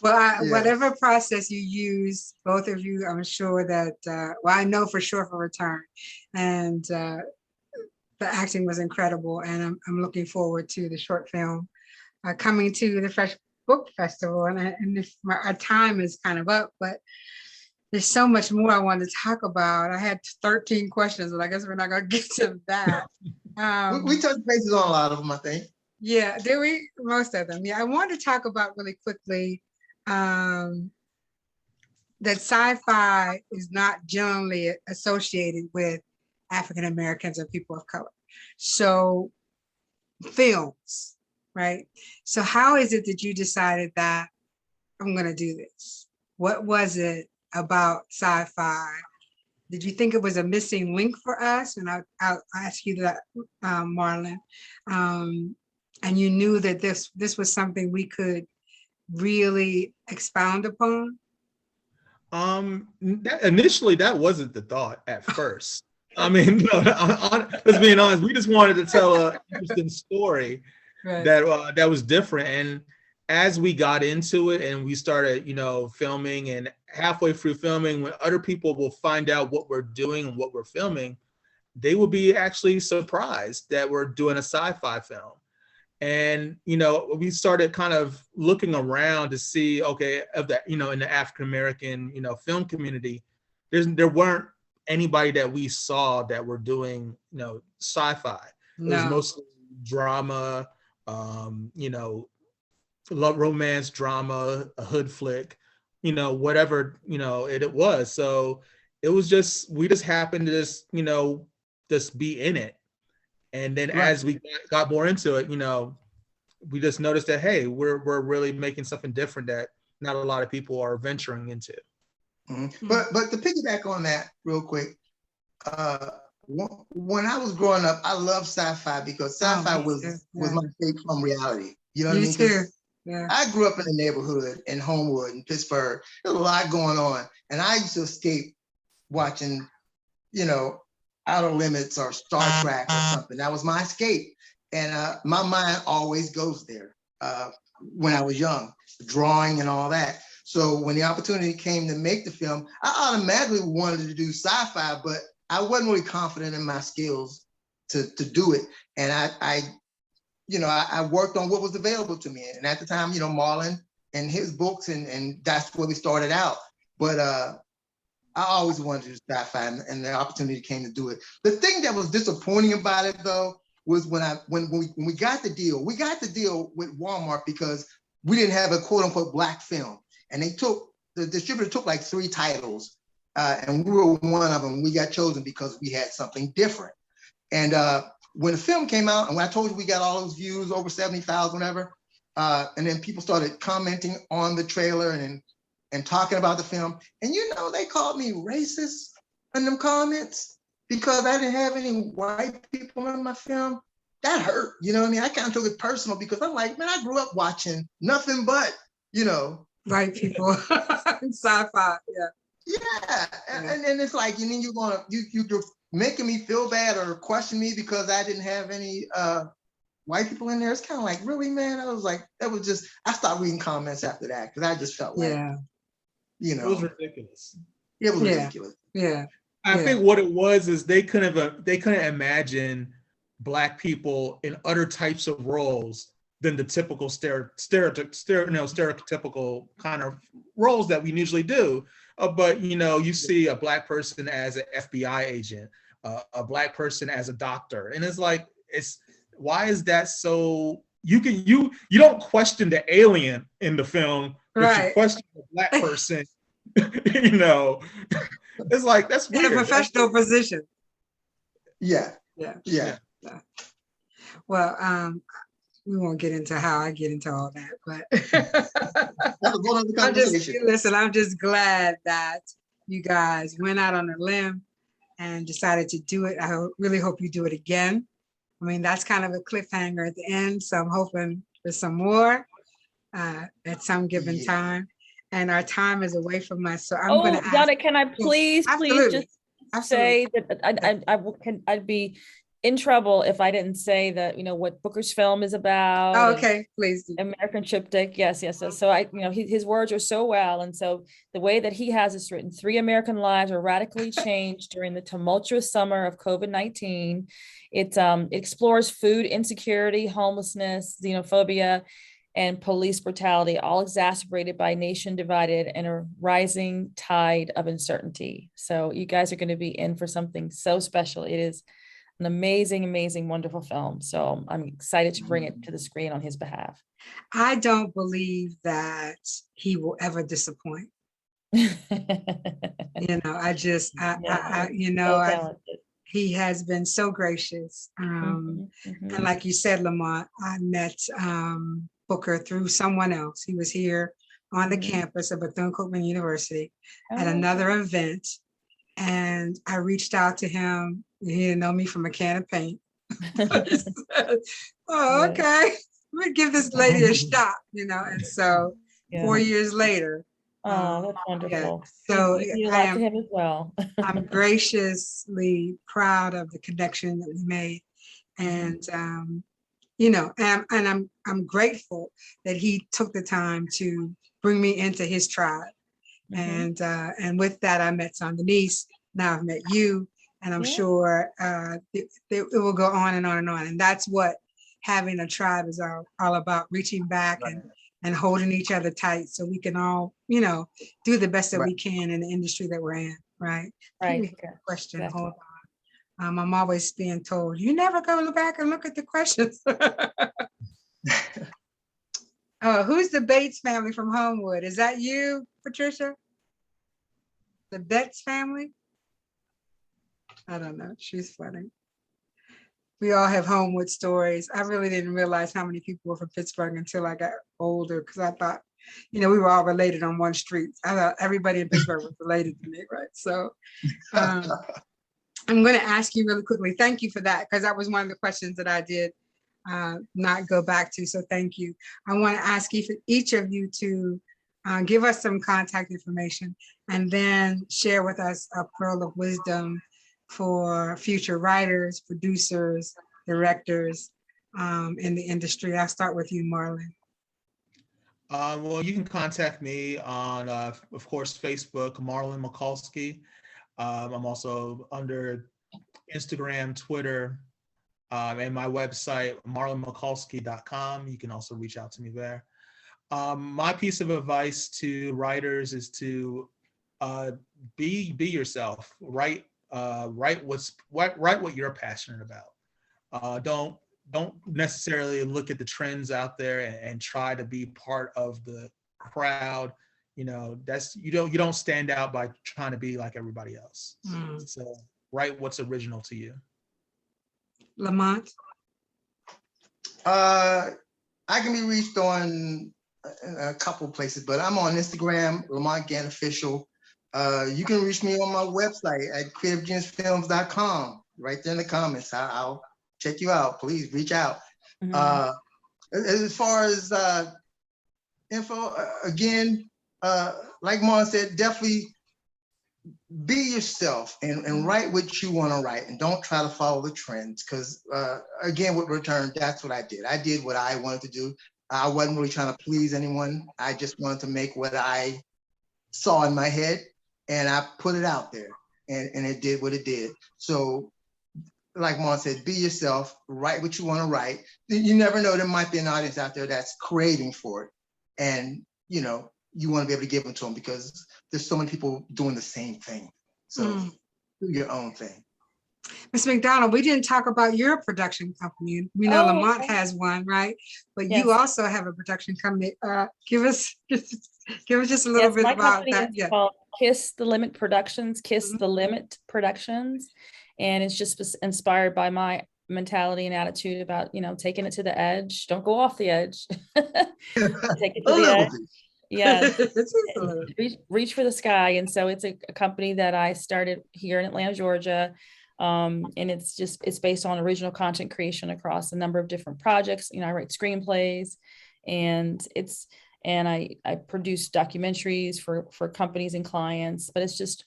Well, Yeah. whatever process you use, both of you, I'm sure that, well, I know for sure for Return, and the acting was incredible, and I'm looking forward to the short film coming to the Fresh Book Festival, and if our time is kind of up, but there's so much more I wanted to talk about. I had 13 questions, but I guess we're not going to get to that. We touched bases on a lot of them, I think. Yeah, did we? Most of them. Yeah, I wanted to talk about really quickly that sci-fi is not generally associated with African Americans or people of color. So films, right? So how is it that you decided that I'm going to do this? What was it about sci-fi? Did you think it was a missing link for us? And I'll ask you that, Marlon. And you knew that this was something we could really expound upon? Initially, that wasn't the thought at first. I mean, let's be honest, we just wanted to tell an interesting story Right. that was different. And as we got into it and we started, filming, and halfway through filming, when other people will find out what we're doing and what we're filming, they will be actually surprised that we're doing a sci-fi film. And we started kind of looking around to see, okay, of that, in the African American film community, there weren't anybody that we saw that were doing sci-fi. It was mostly drama, love, romance, drama, a hood flick, whatever it was. So it was we just happened to just be in it. And then as we got more into it, we just noticed that, hey, we're really making something different that not a lot of people are venturing into. Mm-hmm. But to piggyback on that real quick, when I was growing up, I loved sci-fi because sci-fi was my escape from reality. You know what I mean? Too. Yeah. I grew up in a neighborhood in Homewood in Pittsburgh. There's a lot going on, and I used to escape watching, Outer Limits or Star Trek or something. That was my escape. And my mind always goes there when I was young, drawing and all that. So when the opportunity came to make the film, I automatically wanted to do sci-fi, but I wasn't really confident in my skills to do it. And I worked on what was available to me. And at the time, Marlon and his books, and that's where we started out. But I always wanted to do sci-fi, and the opportunity came to do it. The thing that was disappointing about it, though, was when we got the deal. We got the deal with Walmart because we didn't have a quote unquote black film, and the distributor took like 3 titles, and we were one of them. We got chosen because we had something different. And when the film came out, and when I told you we got all those views, over 70,000, whatever, and then people started commenting on the trailer and talking about the film. And they called me racist in them comments because I didn't have any white people in my film. That hurt, you know what I mean? I kind of took it personal because I'm like, man, I grew up watching nothing but, white people, sci-fi, Yeah, and then it's like, and then you're making me feel bad or question me because I didn't have any white people in there. It's kind of like, really, man? I was like, I stopped reading comments after that because I just felt like, it was ridiculous. It was ridiculous. Yeah. I think what it was is they couldn't imagine Black people in other types of roles than the typical stereotypical kind of roles that we usually do. But you see a Black person as an FBI agent, a Black person as a doctor, and it's like, why is that so? You don't question the alien in the film, but you question the Black person. It's like, that's weird. In a professional position. Yeah. Well, we won't get into how I get into all that, but I'm just glad that you guys went out on a limb and decided to do it. I really hope you do it again. I mean, that's kind of a cliffhanger at the end. So I'm hoping for some more at some given time. And our time is away from us. So I'm going to ask. Donna, can I please just say that I'd be in trouble if I didn't say that, what Booker's film is about. Oh, okay, please do. American Triptych. Yes. So his words are so well. And so the way that he has this written, 3 American lives were radically changed during the tumultuous summer of COVID-19. It explores food insecurity, homelessness, xenophobia, and police brutality, all exacerbated by a nation divided and a rising tide of uncertainty. So you guys are going to be in for something so special. It is an amazing, amazing, wonderful film. So I'm excited to bring it to the screen on his behalf. I don't believe that he will ever disappoint. He has been so gracious. And like you said, Lamont, I met Booker through someone else. He was here on the campus of Bethune-Cookman University at another event. And I reached out to him. He didn't know me from a can of paint. Oh, okay. Let me give this lady a shot, And so 4 years later. Oh, that's wonderful. So you I am to him as well. I'm graciously proud of the connection that we made. And and I'm grateful that he took the time to bring me into his tribe. And with that, I met Denise. Now I've met you, and I'm sure it will go on and on and on. And that's what having a tribe is all about, reaching back and holding each other tight so we can all, do the best that we can in the industry that we're in, right? Right. Question, hold on. I'm always being told, you never go back and look at the questions. Who's the Bates family from Homewood? Is that you, Patricia? The Betts family? I don't know. She's funny. We all have Homewood stories. I really didn't realize how many people were from Pittsburgh until I got older, because I thought, we were all related on one street. I thought everybody in Pittsburgh was related to me, right? So I'm going to ask you really quickly. Thank you for that, because that was one of the questions that I did not go back to. So thank you. I want to ask each of you to give us some contact information and then share with us a pearl of wisdom for future writers, producers, directors in the industry. I'll start with you, Marlon. Well, you can contact me on, of course, Facebook, Marlon Mccaulsky. I'm also under Instagram, Twitter, and my website, marlonmccaulsky.com. You can also reach out to me there. My piece of advice to writers is to be yourself. Write what you're passionate about. Don't necessarily look at the trends out there and try to be part of the crowd. You don't stand out by trying to be like everybody else. So write what's original to you. Lamont? I can be reached on a couple places, but I'm on Instagram, Lamont Gant Official. You can reach me on my website at creativegeniusfilms.com. Right there in the comments. I'll check you out. Please reach out. As far as info, again, like Marlon said, definitely be yourself and write what you want to write, and don't try to follow the trends, because again, with Return, that's what I did. I did what I wanted to do. I wasn't really trying to please anyone. I just wanted to make what I saw in my head, and I put it out there, and it did what it did. So like Marlon said, be yourself, write what you want to write. You never know, there might be an audience out there that's craving for it, and you want to be able to give them to them, because there's so many people doing the same thing. So do your own thing. Ms. McDonald, we didn't talk about your production company. We know Lamont has one, right? But you also have a production company. Give us just a little bit about that. It's called Kiss the Limit Productions, Kiss the Limit Productions. And it's just inspired by my mentality and attitude about, taking it to the edge. Don't go off the edge. Take it to the edge. Yeah. Reach for the sky. And so it's a company that I started here in Atlanta, Georgia. And it's based on original content creation across a number of different projects. You know, I write screenplays, and I produce documentaries for companies and clients, but it's just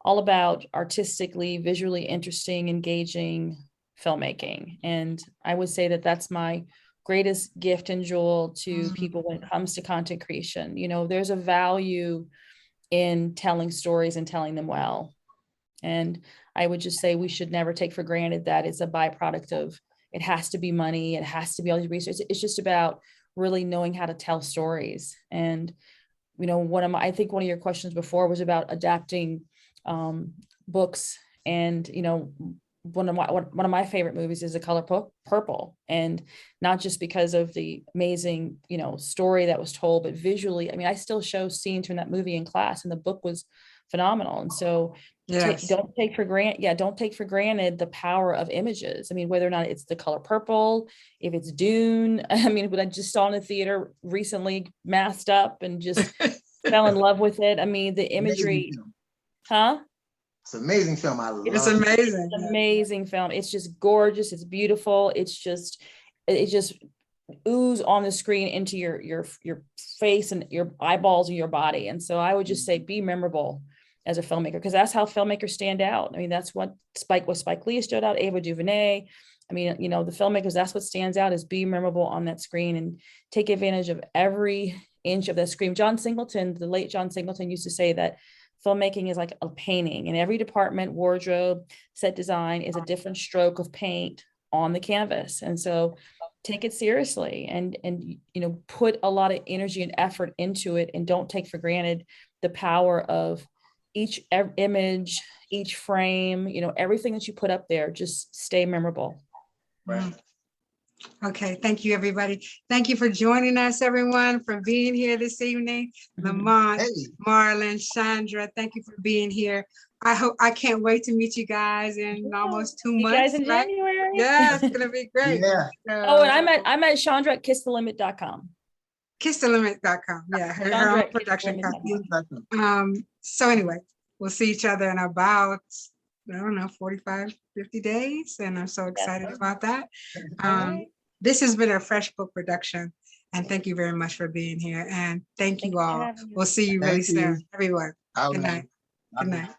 all about artistically, visually interesting, engaging filmmaking. And I would say that that's my greatest gift and jewel to people when it comes to content creation. You know, there's a value in telling stories and telling them well. And I would just say we should never take for granted that it's a byproduct of, it has to be money, it has to be all these research. It's just about really knowing how to tell stories. And, you know, I think one of your questions before was about adapting books. And, you know, one of my favorite movies is The Color Purple, and not just because of the amazing, you know, story that was told, but visually. I mean, I still show scenes from that movie in class, and the book was phenomenal. And so Yes. don't take for granted the power of images. I mean, whether or not it's The Color Purple, if it's Dune. I mean, what I just saw in the theater recently, masked up and just fell in love with it. I mean, the imagery, huh? It's an amazing film. I love it. It's amazing. It's an amazing film. It's just gorgeous. It's beautiful. It just ooze on the screen into your face and your eyeballs and your body. And so I would just say, be memorable as a filmmaker, because that's how filmmakers stand out. I mean, that's what Spike Lee stood out, Ava DuVernay. I mean, you know, the filmmakers, that's what stands out, is be memorable on that screen and take advantage of every inch of that screen. The late John Singleton used to say that filmmaking is like a painting, and every department, wardrobe, set design, is a different stroke of paint on the canvas. And so take it seriously and you know, put a lot of energy and effort into it, and don't take for granted the power of each image, each frame, you know, everything that you put up there. Just stay memorable. Right. Okay, thank you, everybody. Thank you for joining us, everyone, for being here this evening. Lamont, Marlon, Shandra, thank you for being here. I can't wait to meet you guys in almost 2 months. You guys in right? January. Yeah, it's gonna be great. Yeah. Oh, and I'm at Shandra at kissthelimit.com. Kissthelimit.com. Yeah, her own production company. So anyway, we'll see each other in about, I don't know, 45, 50 days. And I'm so excited about that. This has been a Fresh Book production. And thank you very much for being here. And thank you all. We'll see you really soon, everyone. Good night. Good night.